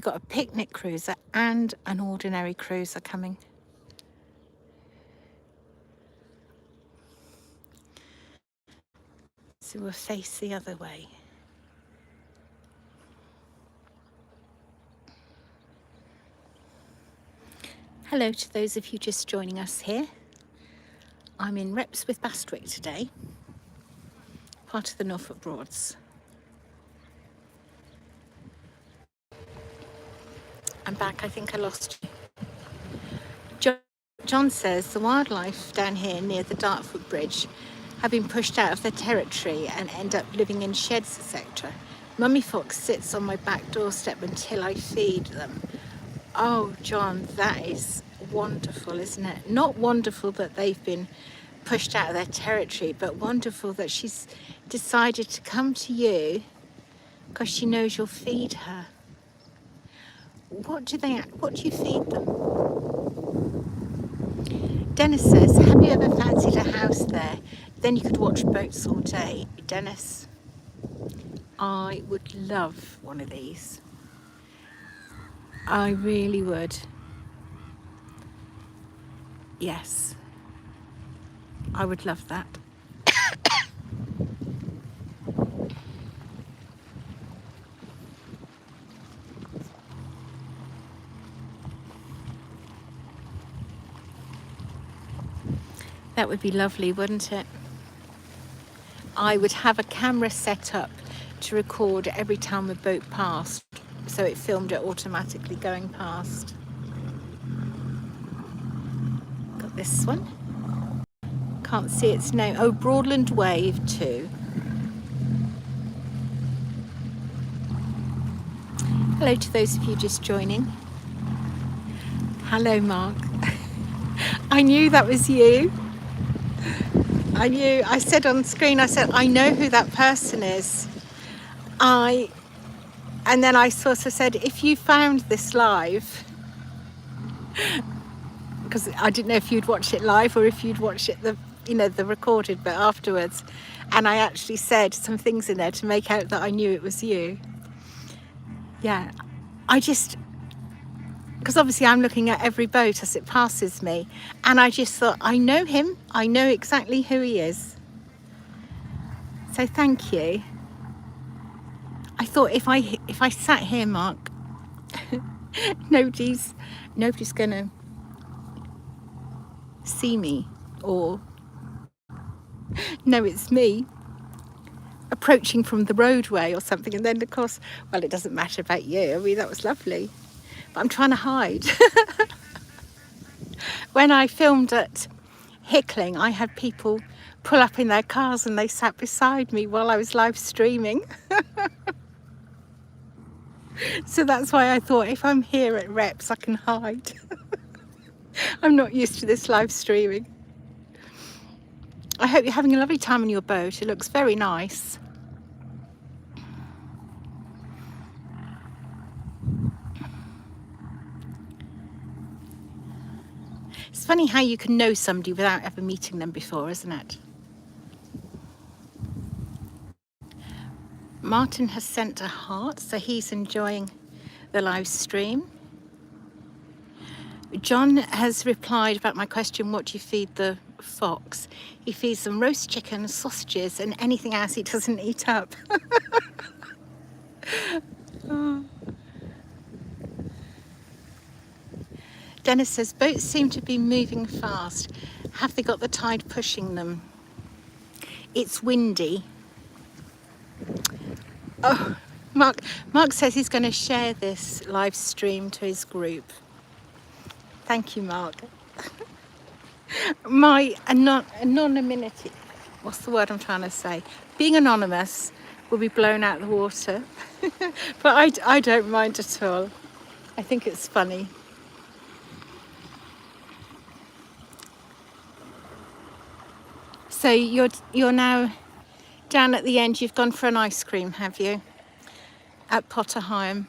got a picnic cruiser and an ordinary cruiser coming. So we'll face the other way. Hello to those of you just joining us here. I'm in Repps with Bastwick today, part of the Norfolk Broads. I'm back. I think I lost you. John says the wildlife down here near the Norfolk Bridge have been pushed out of their territory and end up living in sheds, etc. Mummy fox sits on my back doorstep until I feed them. Oh, John, that is wonderful, isn't it? Not wonderful that they've been pushed out of their territory, but wonderful that she's decided to come to you because she knows you'll feed her. What do you feed them? Dennis says, have you ever fancied a house there? Then you could watch boats all day. Dennis, I would love one of these. I really would. Yes, I would love that. That would be lovely, wouldn't it? I would have a camera set up to record every time a boat passed, so it filmed it automatically going past. Got this one. Can't see its name. Oh, Broadland Wave 2. Hello to those of you just joining. Hello, Mark. I knew that was you. I said on screen, I said, I know who that person is. And then I sort of said, if you found this live, because I didn't know if you'd watch it live or if you'd watch it the recorded bit afterwards. And I actually said some things in there to make out that I knew it was you. Yeah, because obviously I'm looking at every boat as it passes me, and I just thought, I know him, I know exactly who he is. So thank you. I thought if I sat here, Mark, nobody's gonna see me or know it's me approaching from the roadway or something. And then of course, well, it doesn't matter about you. I mean, that was lovely, but I'm trying to hide. When I filmed at Hickling, I had people pull up in their cars and they sat beside me while I was live streaming. So that's why I thought, if I'm here at Repps, I can hide. I'm not used to this live streaming. I hope you're having a lovely time on your boat. It looks very nice. It's funny how you can know somebody without ever meeting them before, isn't it? Martin has sent a heart, so he's enjoying the live stream. John has replied about my question, what do you feed the fox? He feeds them roast chicken, sausages, and anything else he doesn't eat up. Oh. Dennis says, boats seem to be moving fast. Have they got the tide pushing them? It's windy. Oh, Mark says he's going to share this live stream to his group. Thank you, Mark. My anonymity, what's the word I'm trying to say? Being anonymous will be blown out the water. But I don't mind at all. I think it's funny. So you're now down at the end. You've gone for an ice cream, have you? At Potterheim.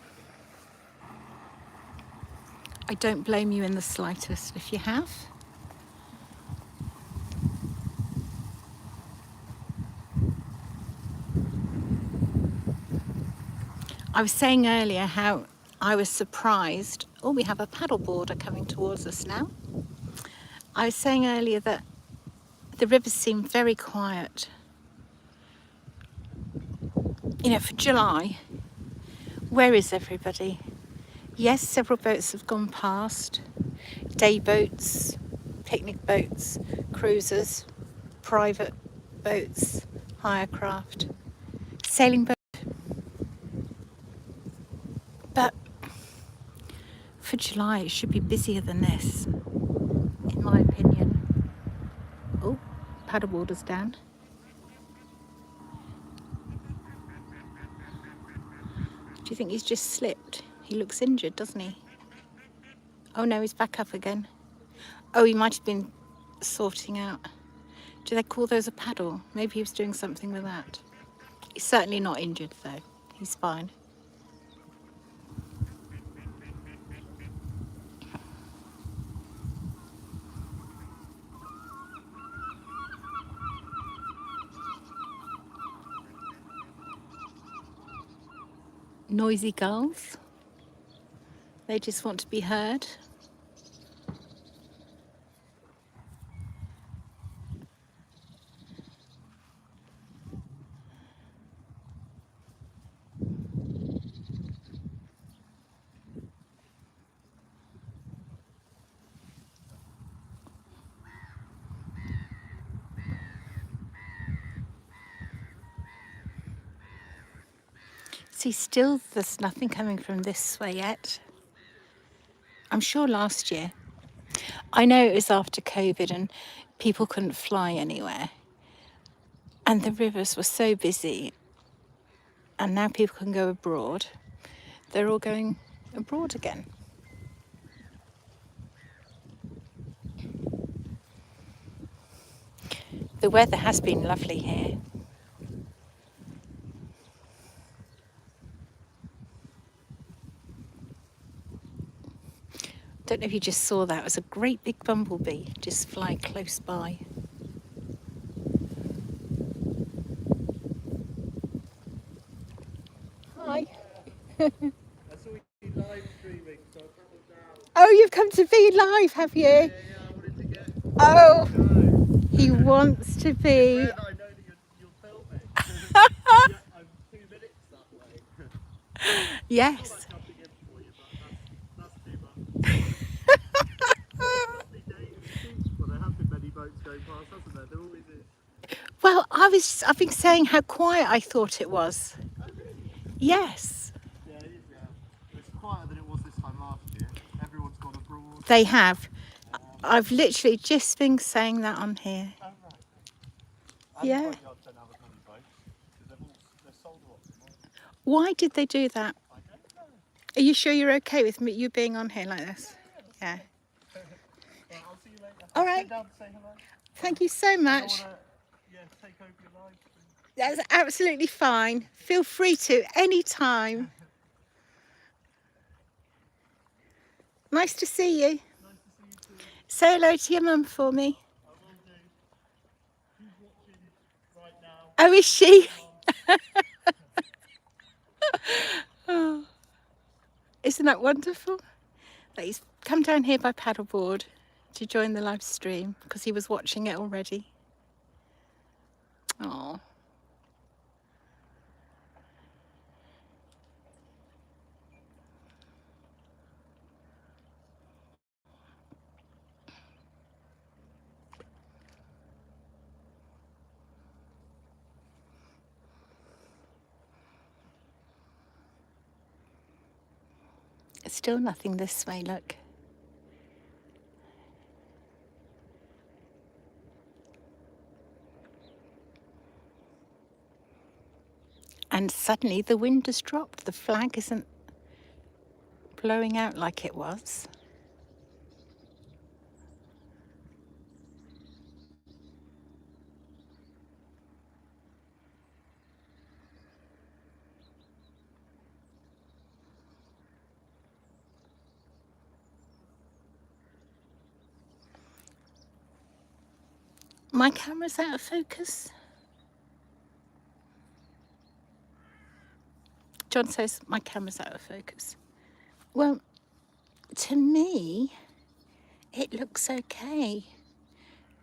I don't blame you in the slightest if you have. I was saying earlier how I was surprised. Oh, we have a paddleboarder coming towards us now. I was saying earlier that the rivers seem very quiet. You know, for July, where is everybody? Yes, several boats have gone past. Day boats, picnic boats, cruisers, private boats, hire craft, sailing boats. But for July, it should be busier than this, in my opinion. Oh, paddleboarder's down. Do you think he's just slipped? He looks injured, doesn't he? Oh no, he's back up again. Oh, he might have been sorting out. Do they call those a paddle? Maybe he was doing something with that. He's certainly not injured though. He's fine. Noisy gulls. They just want to be heard. See, still there's nothing coming from this way yet. I'm sure last year, I know it was after COVID and people couldn't fly anywhere. And the rivers were so busy. And now people can go abroad. They're all going abroad again. The weather has been lovely here. Don't know if you just saw that. It was a great big bumblebee just flying close by. Hi. I saw you live streaming, so I travelled down. Oh, you've come to be live, have you? Yeah, I wanted to get. Oh, Go. he wants to be. It's rare that I know that you'll film it. Yeah, I'm 2 minutes that way. Yes. Not that jumping in for you, but that's too much. Lovely day in the beach, but there have been many boats going past, hasn't there? There always is. Well, I've been saying how quiet I thought it was. Oh, really? Yes. Yeah, it is, yeah. It's quieter than it was this time last year. Everyone's gone abroad. They have. I've literally just been saying that on here. Oh, right. Yeah. Boatyards don't have as many boats because they're sold off. Why did they do that? I don't know. Are you sure you're okay with me, you being on here like this? Yeah. Right, I'll see you later. All right. Sit down and say hello. Thank you so I don't much. wanna, take over your life. That's absolutely fine. Feel free to any time. Nice to see you. Nice to see you too. Say hello to your mum for me. I will do. Who's watching right now? Oh, is she? Oh, isn't that wonderful? That he's come down here by paddleboard to join the live stream because he was watching it already. Oh. Still nothing this way, look. And suddenly the wind has dropped. The flag isn't blowing out like it was. My camera's out of focus. John says my camera's out of focus. Well, to me, it looks okay.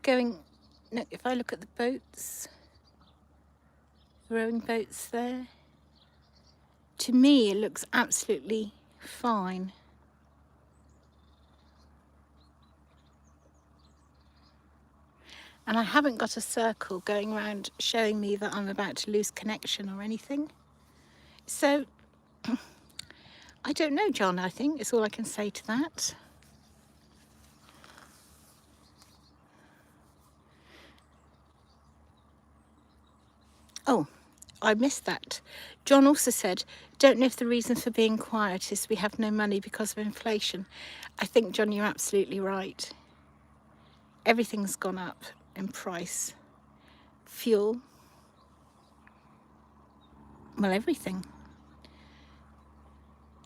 No, if I look at the boats, rowing boats there, to me it looks absolutely fine. And I haven't got a circle going around showing me that I'm about to lose connection or anything. So, I don't know, John, I think is all I can say to that. Oh, I missed that. John also said, don't know if the reason for being quiet is we have no money because of inflation. I think, John, you're absolutely right. Everything's gone up in price. Fuel. Well, everything.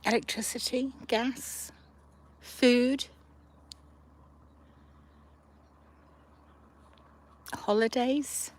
Electricity, gas, food, holidays.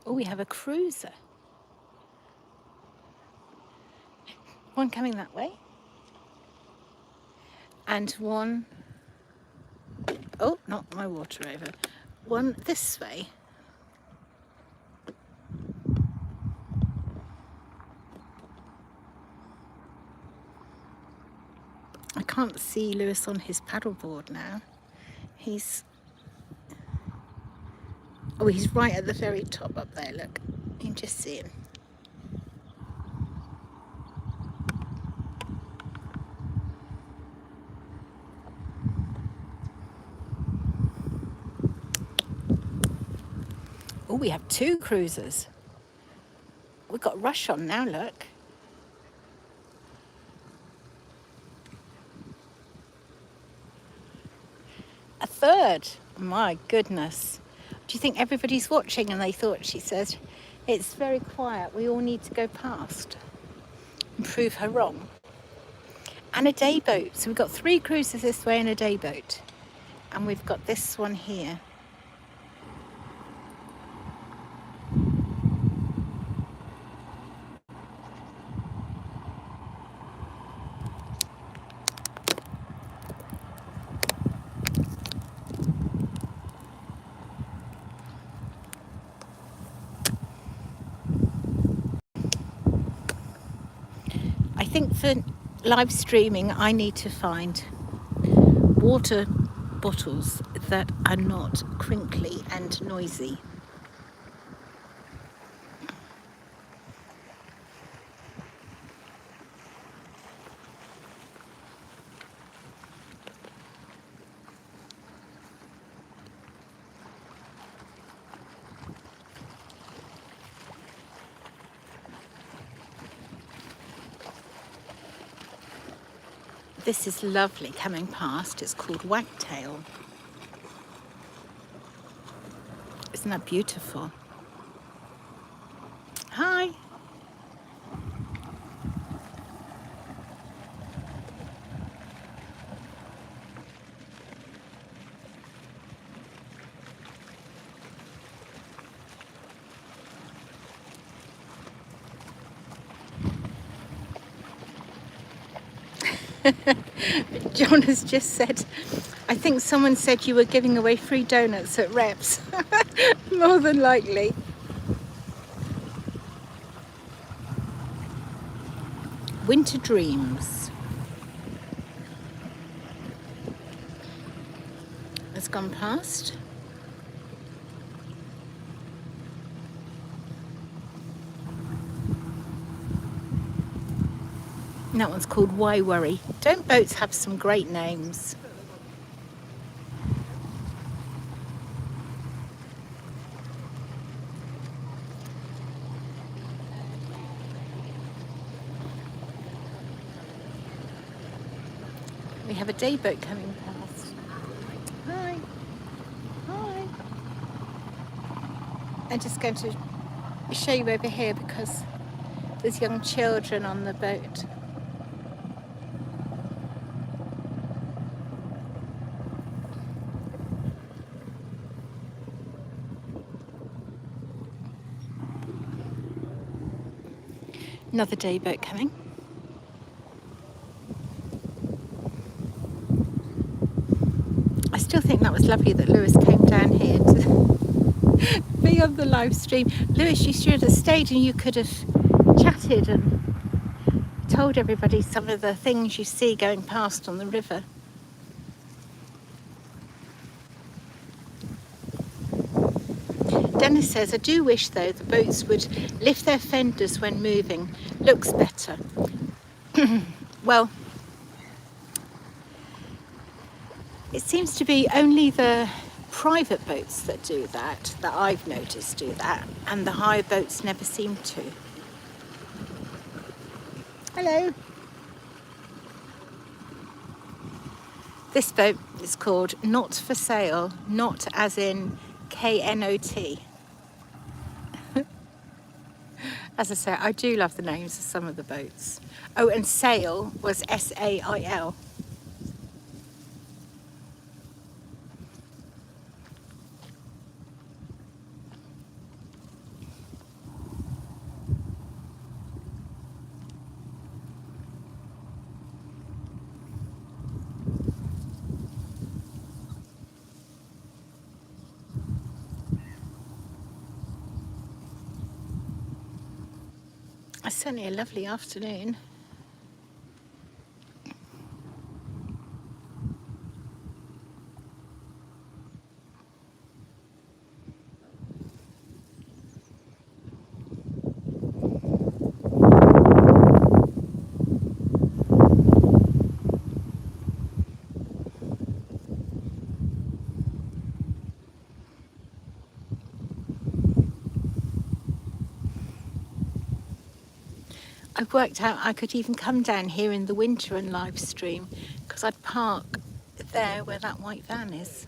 Oh, we have a cruiser. One coming that way. And one, oh, not my water over. One this way. I can't see Lewis on his paddleboard now. He's right at the very top up there, look. You can just see him. Oh, we have two cruisers. We've got rush on now, look. A third. My goodness. Do you think everybody's watching and they thought she said, it's very quiet, we all need to go past and prove her wrong? And a day boat. So we've got 3 cruisers this way and a day boat. And we've got this one here. I think for live streaming, I need to find water bottles that are not crinkly and noisy. This is lovely coming past. It's called Wagtail. Isn't that beautiful? Hi. John has just said, I think someone said you were giving away free donuts at Repps. More than likely. Winter Dreams has gone past. And that one's called Why Worry. Don't boats have some great names? We have a day boat coming past. Hi. Hi. I'm just going to show you over here because there's young children on the boat. Another day boat coming. I still think that was lovely that Lewis came down here to be on the live stream. Lewis, you should have stayed and you could have chatted and told everybody some of the things you see going past on the river. Dennis says, I do wish though the boats would lift their fenders when moving. Looks better. Well, it seems to be only the private boats that do that I've noticed do that, and the hire boats never seem to. Hello. This boat is called Not for Sale, not as in K-N-O-T. As I say, I do love the names of some of the boats. Oh, and Sail was S-A-I-L. It's certainly a lovely afternoon. I've worked out I could even come down here in the winter and live stream, because I'd park there where that white van is.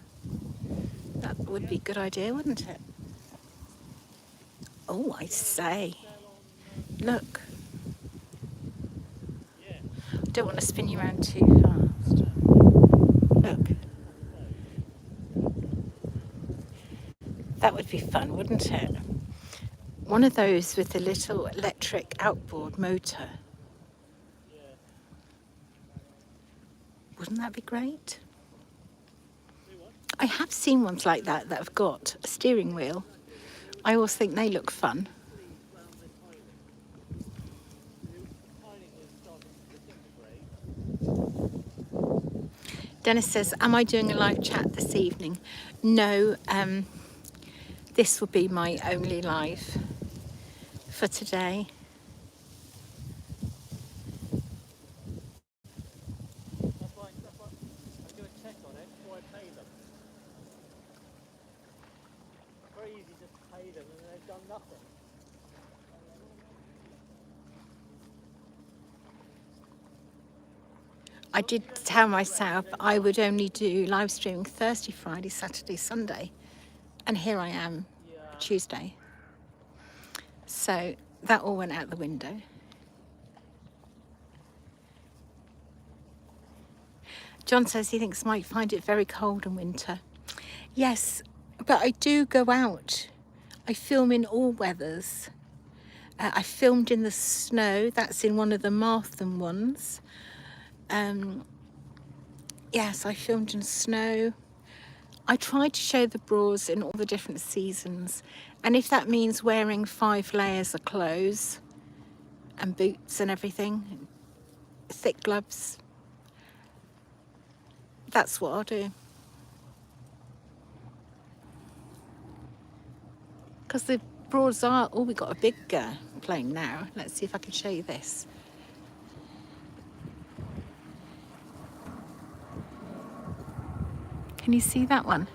That would be a good idea, wouldn't it? Oh, I say. Look. I don't want to spin you around too fast. Look. That would be fun, wouldn't it? One of those with a little electric outboard motor. Wouldn't that be great? I have seen ones like that have got a steering wheel. I always think they look fun. Dennis says, am I doing a live chat this evening? No, this will be my only live for today. That's why I do a check on it before I pay them. It's very easy just to pay them and they've done nothing. I did tell myself I would only do live streaming Thursday, Friday, Saturday, Sunday. And here I am, Tuesday. So that all went out the window. John says he thinks might find it very cold in winter. Yes, but I do go out. I film in all weathers. I filmed in the snow. That's in one of the Martham ones. Yes, I filmed in snow. I tried to show the Broads in all the different seasons. And if that means wearing 5 layers of clothes and boots and everything, thick gloves, that's what I'll do. Because the Broads are, oh, we've got a big plane now. Let's see if I can show you this. Can you see that one?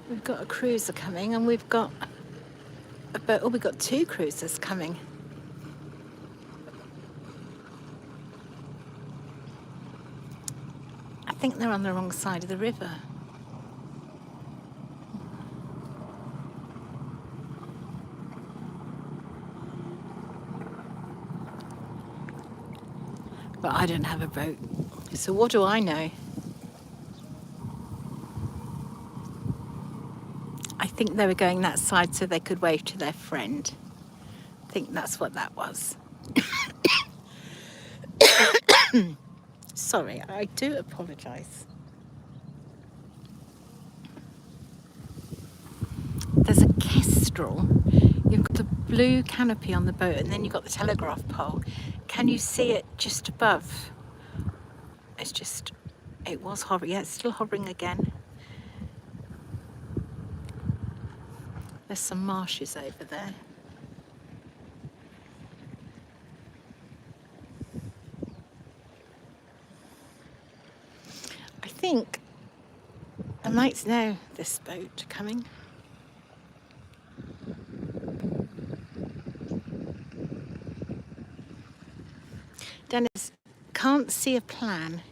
We've got a cruiser coming, and we've got a boat. Oh, we've got 2 cruisers coming. I think they're on the wrong side of the river. But I don't have a boat, so what do I know? I think they were going that side so they could wave to their friend. I think that's what that was. Sorry, I do apologise. There's a kestrel. You've got the blue canopy on the boat, and then you've got the telegraph pole. Can you see it just above? It's just, it was hovering. Yeah, it's still hovering again. There's some marshes over there. I think I might know this boat coming. Dennis, can't see a plan.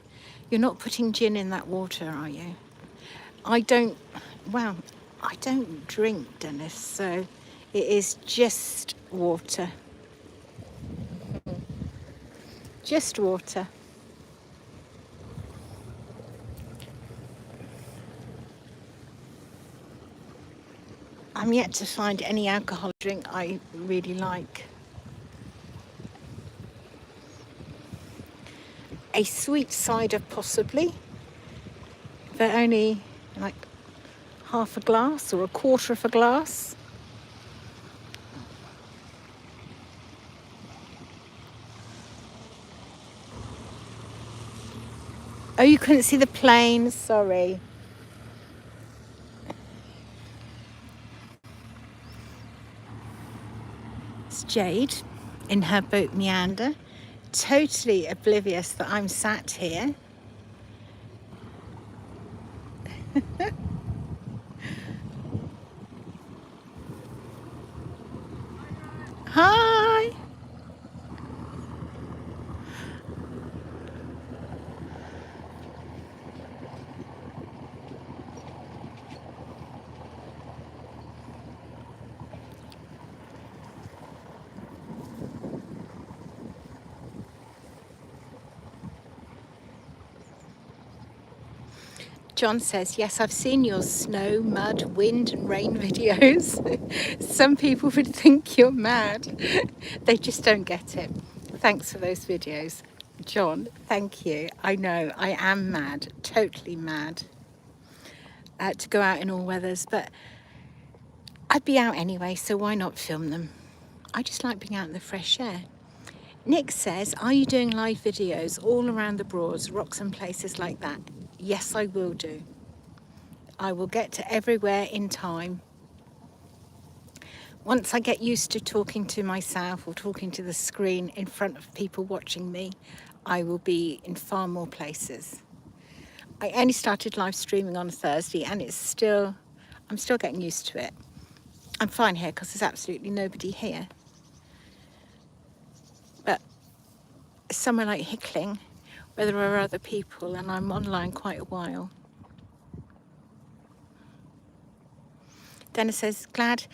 You're not putting gin in that water, are you? I don't, well, I don't drink, Dennis, so it is just water. Just water. I'm yet to find any alcohol drink I really like. A sweet cider possibly, but only like half a glass or a quarter of a glass. Oh, you couldn't see the plane, sorry. It's Jade in her boat Meander, totally oblivious that I'm sat here. Hi! John says, yes, I've seen your snow, mud, wind and rain videos. Some people would think you're mad. They just don't get it. Thanks for those videos. John, thank you. I know, I am mad, totally mad to go out in all weathers, but I'd be out anyway, so why not film them? I just like being out in the fresh air. Nick says, are you doing live videos all around the Broads, rocks and places like that? Yes, I will do. I will get to everywhere in time. Once I get used to talking to myself or talking to the screen in front of people watching me, I will be in far more places. I only started live streaming on Thursday and I'm still getting used to it. I'm fine here because there's absolutely nobody here. But somewhere like Hickling, where there are other people and I'm online quite a while. Dennis says, glad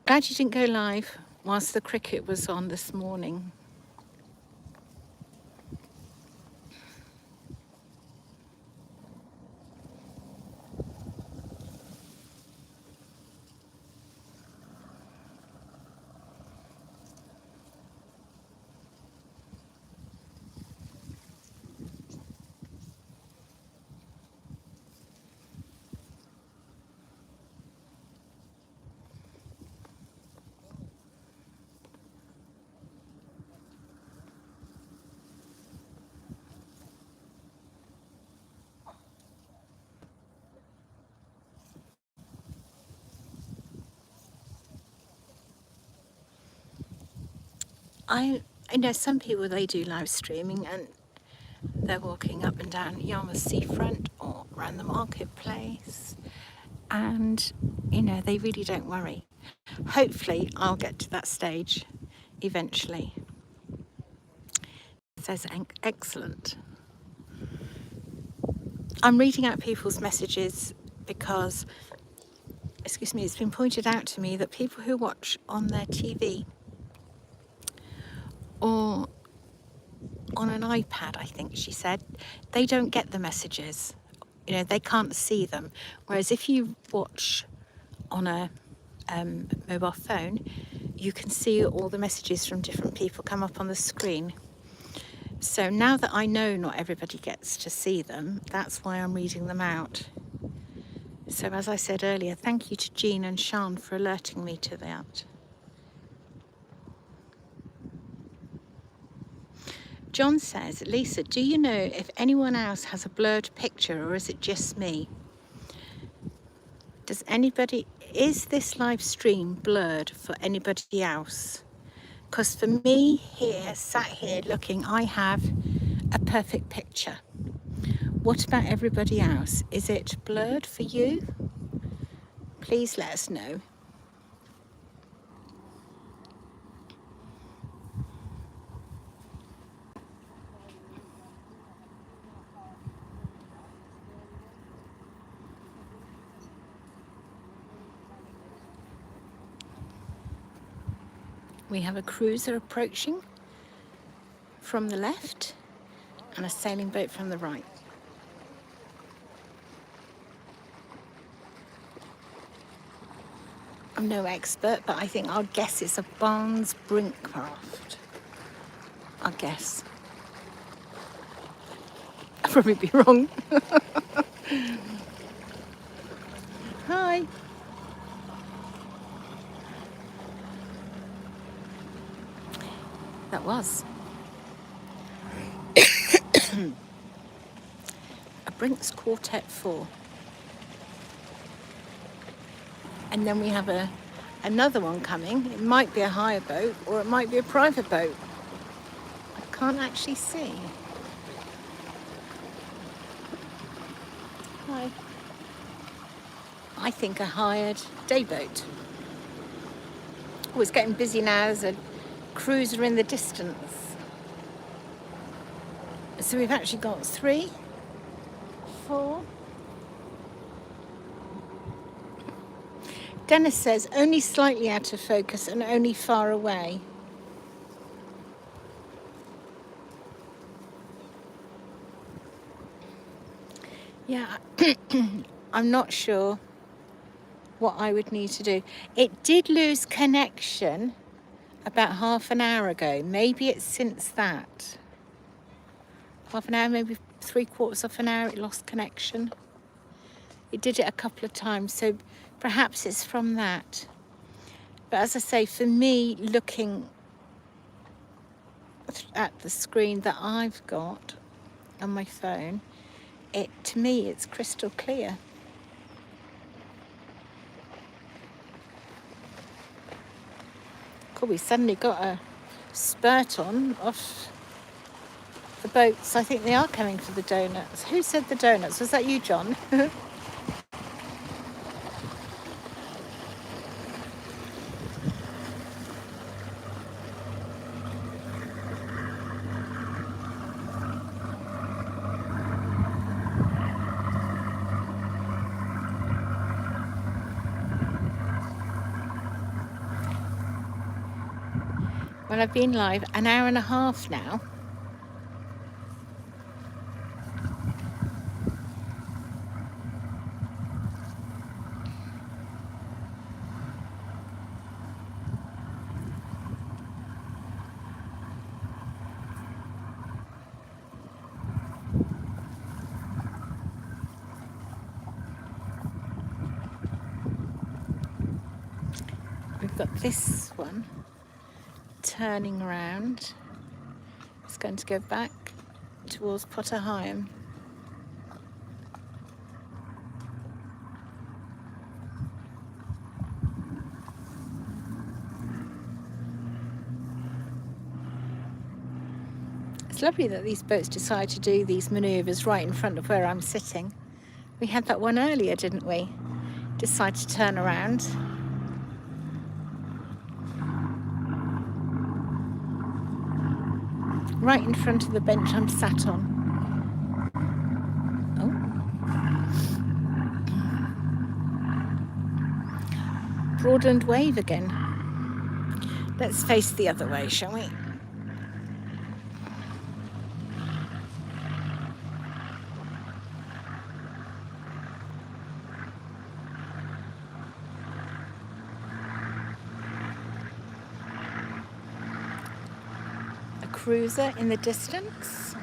you didn't go live whilst the cricket was on this morning. I know some people, they do live streaming and they're walking up and down Yarmouth seafront or around the marketplace and, you know, they really don't worry. Hopefully I'll get to that stage eventually. It says excellent. I'm reading out people's messages because, excuse me, it's been pointed out to me that people who watch on their TV or on an iPad, I think she said, they don't get the messages. You know, they can't see them. Whereas if you watch on a mobile phone, you can see all the messages from different people come up on the screen. So now that I know not everybody gets to see them, that's why I'm reading them out. So as I said earlier, thank you to Jean and Sean for alerting me to that. John says, Lisa, do you know if anyone else has a blurred picture or is it just me? Is this live stream blurred for anybody else? Because for me here, sat here looking, I have a perfect picture. What about everybody else? Is it blurred for you? Please let us know. We have a cruiser approaching from the left and a sailing boat from the right. I'm no expert, but I think I'll guess it's a Barnes brink craft. I'll guess. I'll probably be wrong. Hi. That was. A Brink's Quartet 4. And then we have another one coming. It might be a hire boat or it might be a private boat. I can't actually see. Hi. I think a hired day boat. Oh, it's getting busy now. There's a cruiser in the distance. So we've actually got 3, 4. Dennis says only slightly out of focus and only far away. Yeah, I'm not sure what I would need to do. It did lose connection about half an hour ago. Maybe it's since that. Half an hour, maybe 3/4 of an hour, it lost connection. It did it a couple of times, so perhaps it's from that. But as I say, for me, looking at the screen that I've got on my phone, to me, it's crystal clear. Cool, we suddenly got a spurt on off the boats. I think they are coming for the donuts. Who said the donuts? Was that you, John? Well, I've been live an hour and a half now. We've got this one turning around. It's going to go back towards Potter Heigham. It's lovely that these boats decide to do these manoeuvres right in front of where I'm sitting. We had that one earlier, didn't we? Decide to turn around. Right in front of the bench I'm sat on. Oh. Broadland wave again. Let's face the other way, shall we? Cruiser in the distance.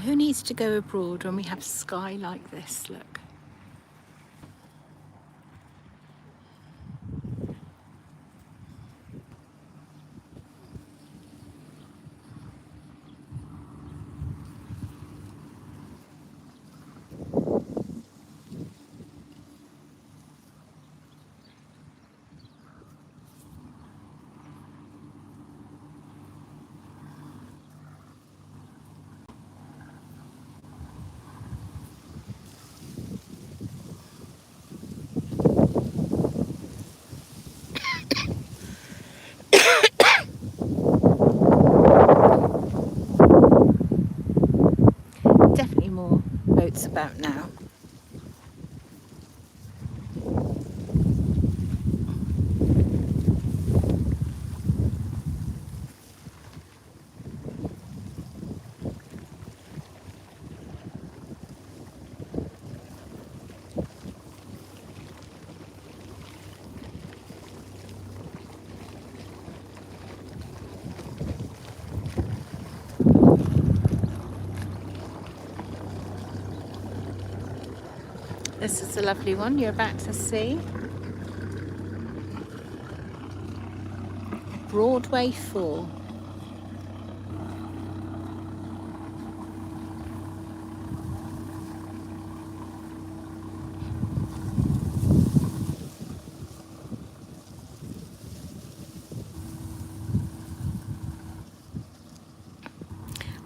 Who needs to go abroad when we have sky like this? Look. Definitely more boats about now. This is a lovely one you're about to see. Broadway 4.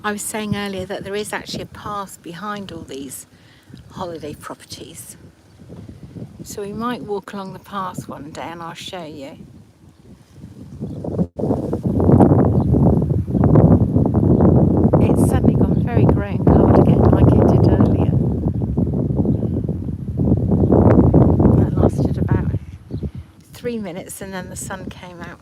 I was saying earlier that there is actually a path behind all these holiday properties. So we might walk along the path one day and I'll show you. It's suddenly gone very grey and cold again like it did earlier. That lasted about 3 minutes and then the sun came out.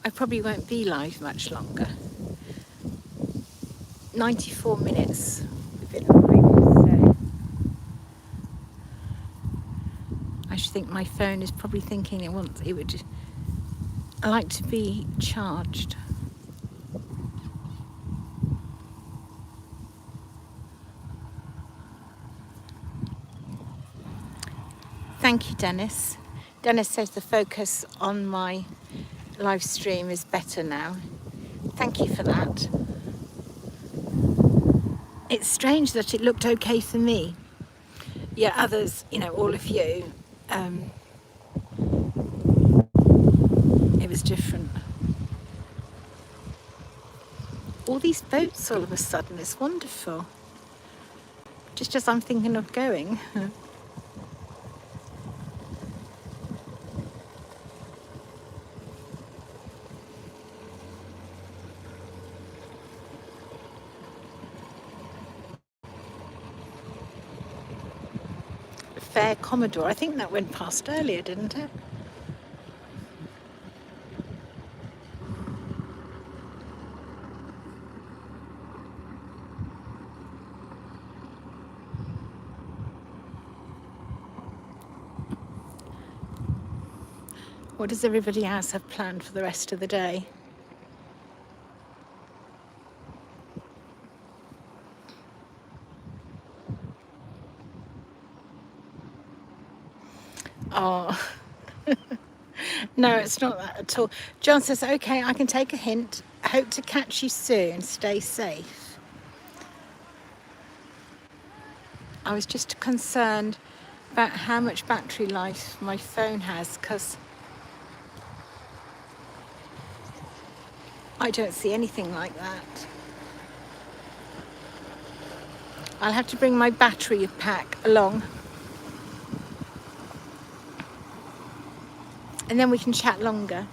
I probably won't be live much longer. 94 minutes we've been live, so I should think my phone is probably thinking it would like to be charged. Thank you, Dennis. Dennis says the focus on my live stream is better now. Thank you for that. It's strange that it looked okay for me. Yeah, others, all of you, it was different. All these boats all of a sudden, it's wonderful. Just as I'm thinking of going. Fair Commodore, I think that went past earlier, didn't it? What does everybody else have planned for the rest of the day? Oh, no, it's not that at all. John says, okay, I can take a hint. Hope to catch you soon. Stay safe. I was just concerned about how much battery life my phone has because I don't see anything like that. I'll have to bring my battery pack along. And then we can chat longer.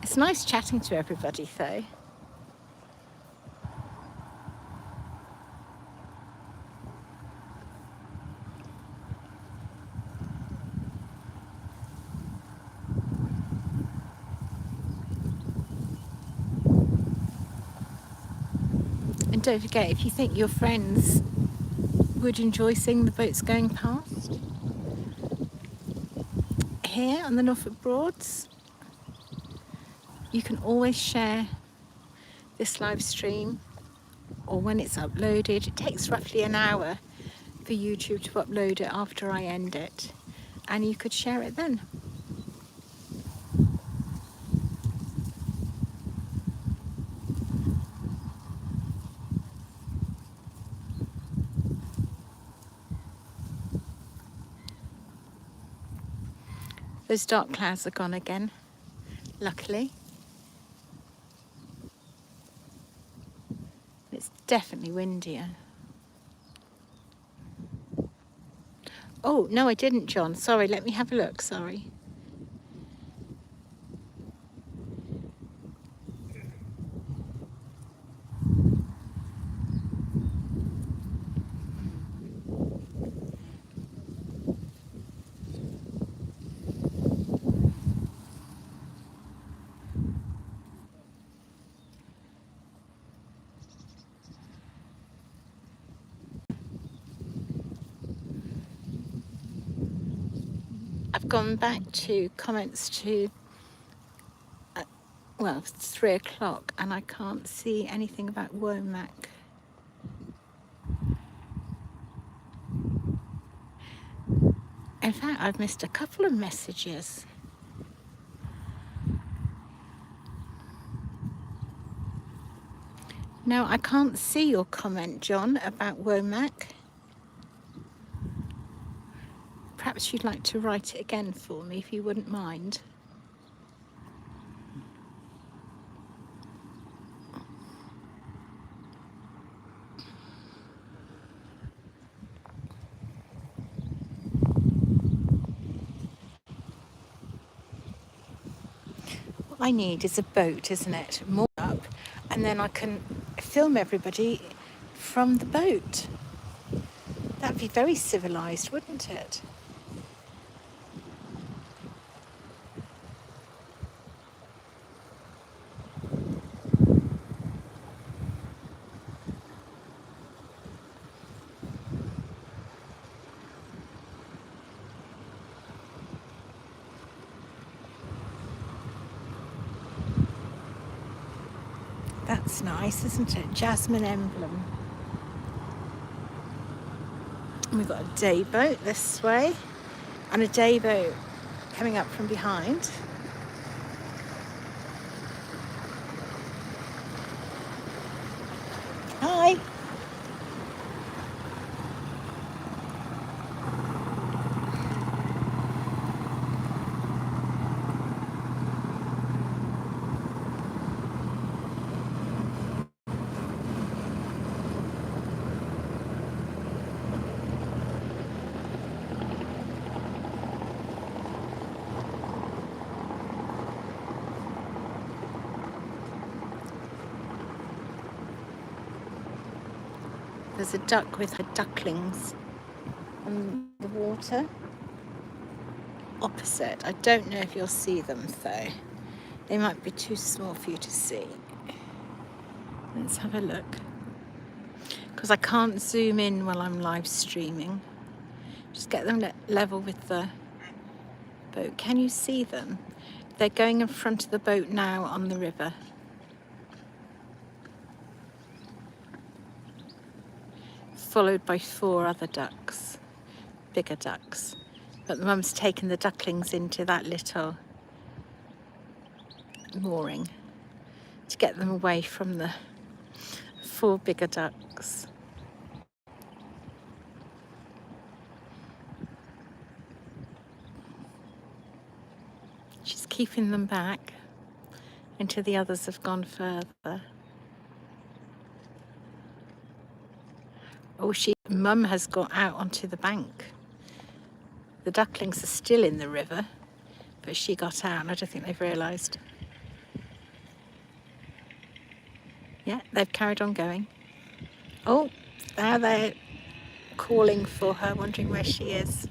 It's nice chatting to everybody though. don't forget, if you think your friends would enjoy seeing the boats going past here on the Norfolk Broads, you can always share this live stream, or when it's uploaded. It takes roughly an hour for YouTube to upload it after I end it, and you could share it then. Those dark clouds are gone again, luckily. It's definitely windier. Oh, no, I didn't, John. Sorry, let me have a look, sorry. I've gone back to comments to, well, it's 3 o'clock, and I can't see anything about Womack. In fact, I've missed a couple of messages. No, I can't see your comment, John, about Womack. Perhaps you'd like to write it again for me, if you wouldn't mind. What I need is a boat, isn't it? Moored up, and then I can film everybody from the boat. That'd be very civilized, wouldn't it? That's nice, isn't it? Jasmine emblem. And we've got a day boat this way, and a day boat coming up from behind. Hi. There's a duck with her ducklings on the water opposite. I don't know if you'll see them though. They might be too small for you to see. Let's have a look. Because I can't zoom in while I'm live streaming. Just get them level with the boat. Can you see them? They're going in front of the boat now on the river. Followed by 4 other ducks, bigger ducks. But the mum's taken the ducklings into that little mooring to get them away from the 4 bigger ducks. She's keeping them back until the others have gone further. Oh, Mum has got out onto the bank. The ducklings are still in the river, but she got out, and I don't think they've realised. Yeah, they've carried on going. Oh, now they're calling for her, wondering where she is.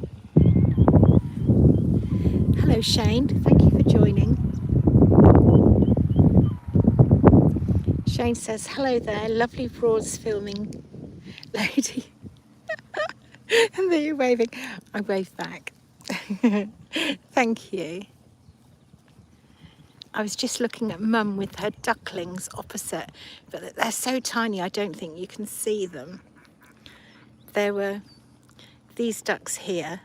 Hello, Shane. Thank you for joining. Shane Jane says, hello there, lovely Broads filming lady. And then you're waving. I wave back. Thank you. I was just looking at Mum with her ducklings opposite, but they're so tiny I don't think you can see them. There were these ducks here,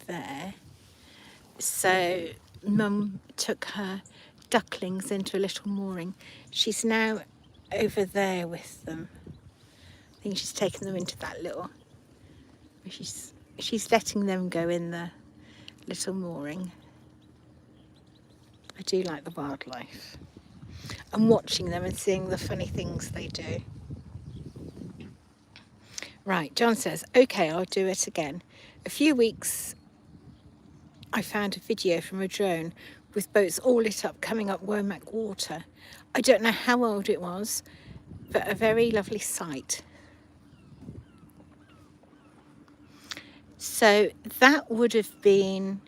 there. So Mum took her ducklings into a little mooring. She's now over there with them. I think she's taken them into that little, she's letting them go in the little mooring. I do like the wildlife and watching them and seeing the funny things they do. Right, John says, okay, I'll do it again. A few weeks I found a video from a drone with boats all lit up coming up Womack Water. I don't know how old it was, but a very lovely sight. So that would have been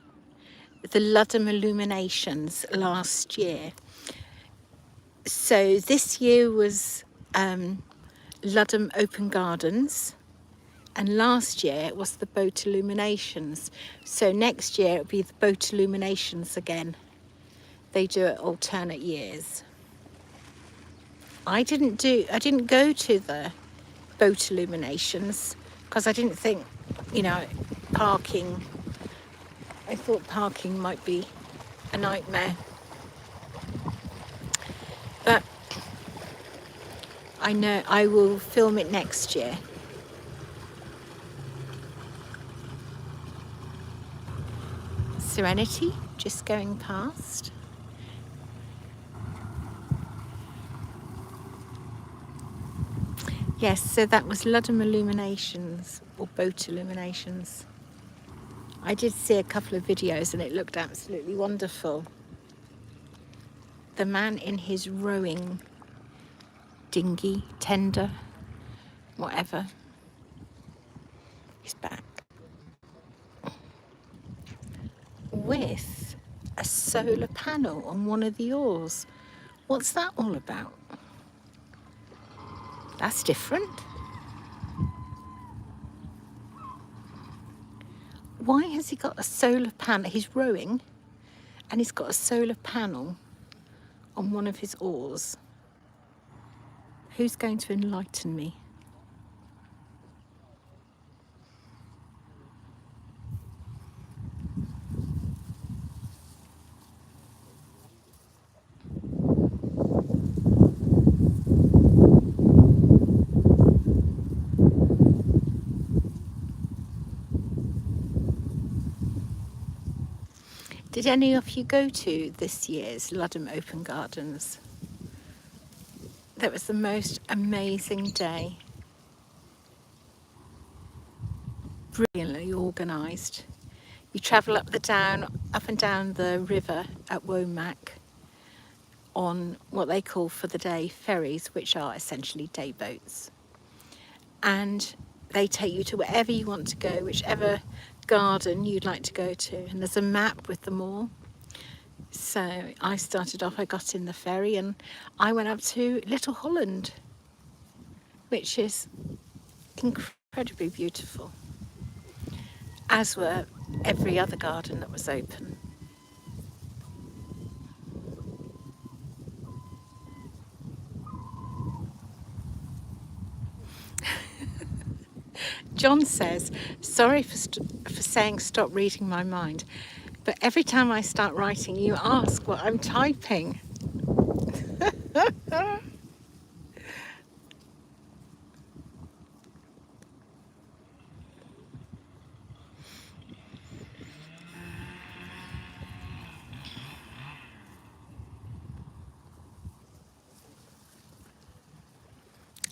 the Ludham illuminations last year. So this year was Ludham Open Gardens, and last year it was the boat illuminations. So next year it'll be the boat illuminations again. They do it alternate years. I didn't go to the boat illuminations because I didn't think, you know, parking, I thought parking might be a nightmare. But I know I will film it next year. Serenity, just going past. Yes, so that was Ludham illuminations, or boat illuminations. I did see a couple of videos and it looked absolutely wonderful. The man in his rowing dinghy, tender, whatever, he's back. With a solar panel on one of the oars. What's that all about? That's different. Why has he got a solar panel? He's rowing and he's got a solar panel on one of his oars. Who's going to enlighten me? Did any of you go to this year's Ludham Open Gardens? That was the most amazing day. Brilliantly organised. You travel up and down the river at Womack on what they call for the day ferries, which are essentially day boats. And they take you to wherever you want to go, whichever garden you'd like to go to, and there's a map with them all. So I started off, I got in the ferry and I went up to Little Holland, which is incredibly beautiful, as were every other garden that was open. John says, sorry for saying stop reading my mind, but every time I start writing, you ask what I'm typing.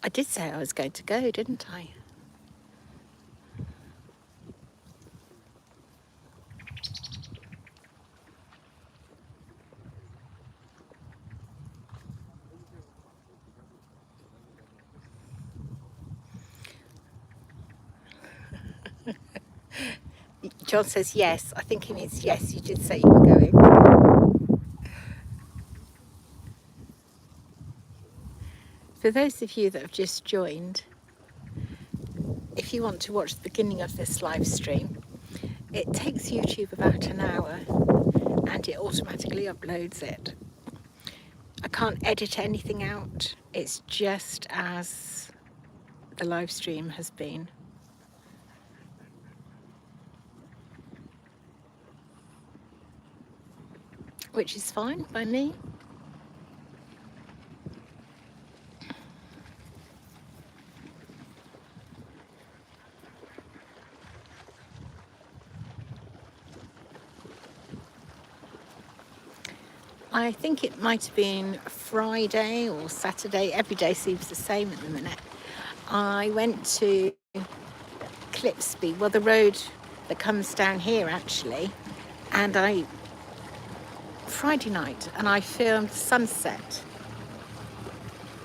I did say I was going to go, didn't I? John says yes. I think he means yes, you did say you were going. For those of you that have just joined, if you want to watch the beginning of this live stream, it takes YouTube about an hour and it automatically uploads it. I can't edit anything out, it's just as the live stream has been. Which is fine by me. I think it might have been Friday or Saturday. Every day seems the same at the minute. I went to Clipsby, well, the road that comes down here actually, and Friday night, and I filmed sunset,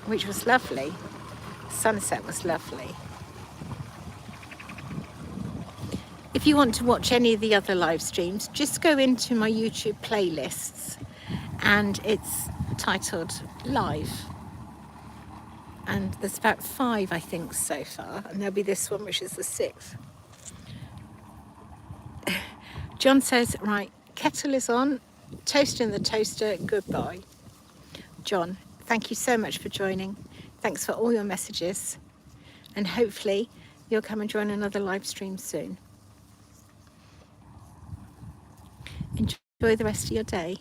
which was lovely. Sunset was lovely. If you want to watch any of the other live streams, just go into my YouTube playlists, and it's titled Live. And there's about 5, I think, so far, and there'll be this one, which is the 6th. John says, right, kettle is on, toast in the toaster, goodbye. John, thank you so much for joining. Thanks for all your messages, and hopefully you'll come and join another live stream soon. Enjoy the rest of your day.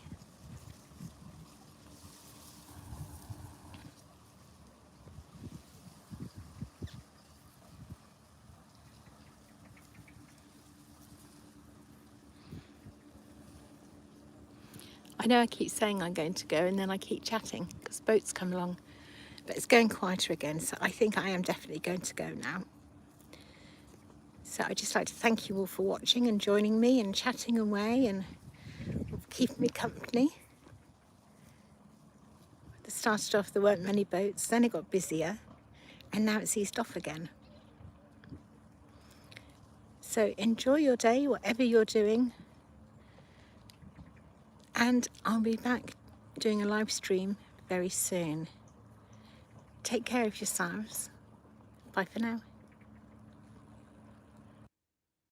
I know I keep saying I'm going to go and then I keep chatting because boats come along, but it's going quieter again, so I think I am definitely going to go now. So I'd just like to thank you all for watching and joining me and chatting away and keeping me company. It started off, there weren't many boats, then it got busier, and now it's eased off again. So enjoy your day, whatever you're doing, and I'll be back doing a live stream very soon. Take care of yourselves. Bye for now.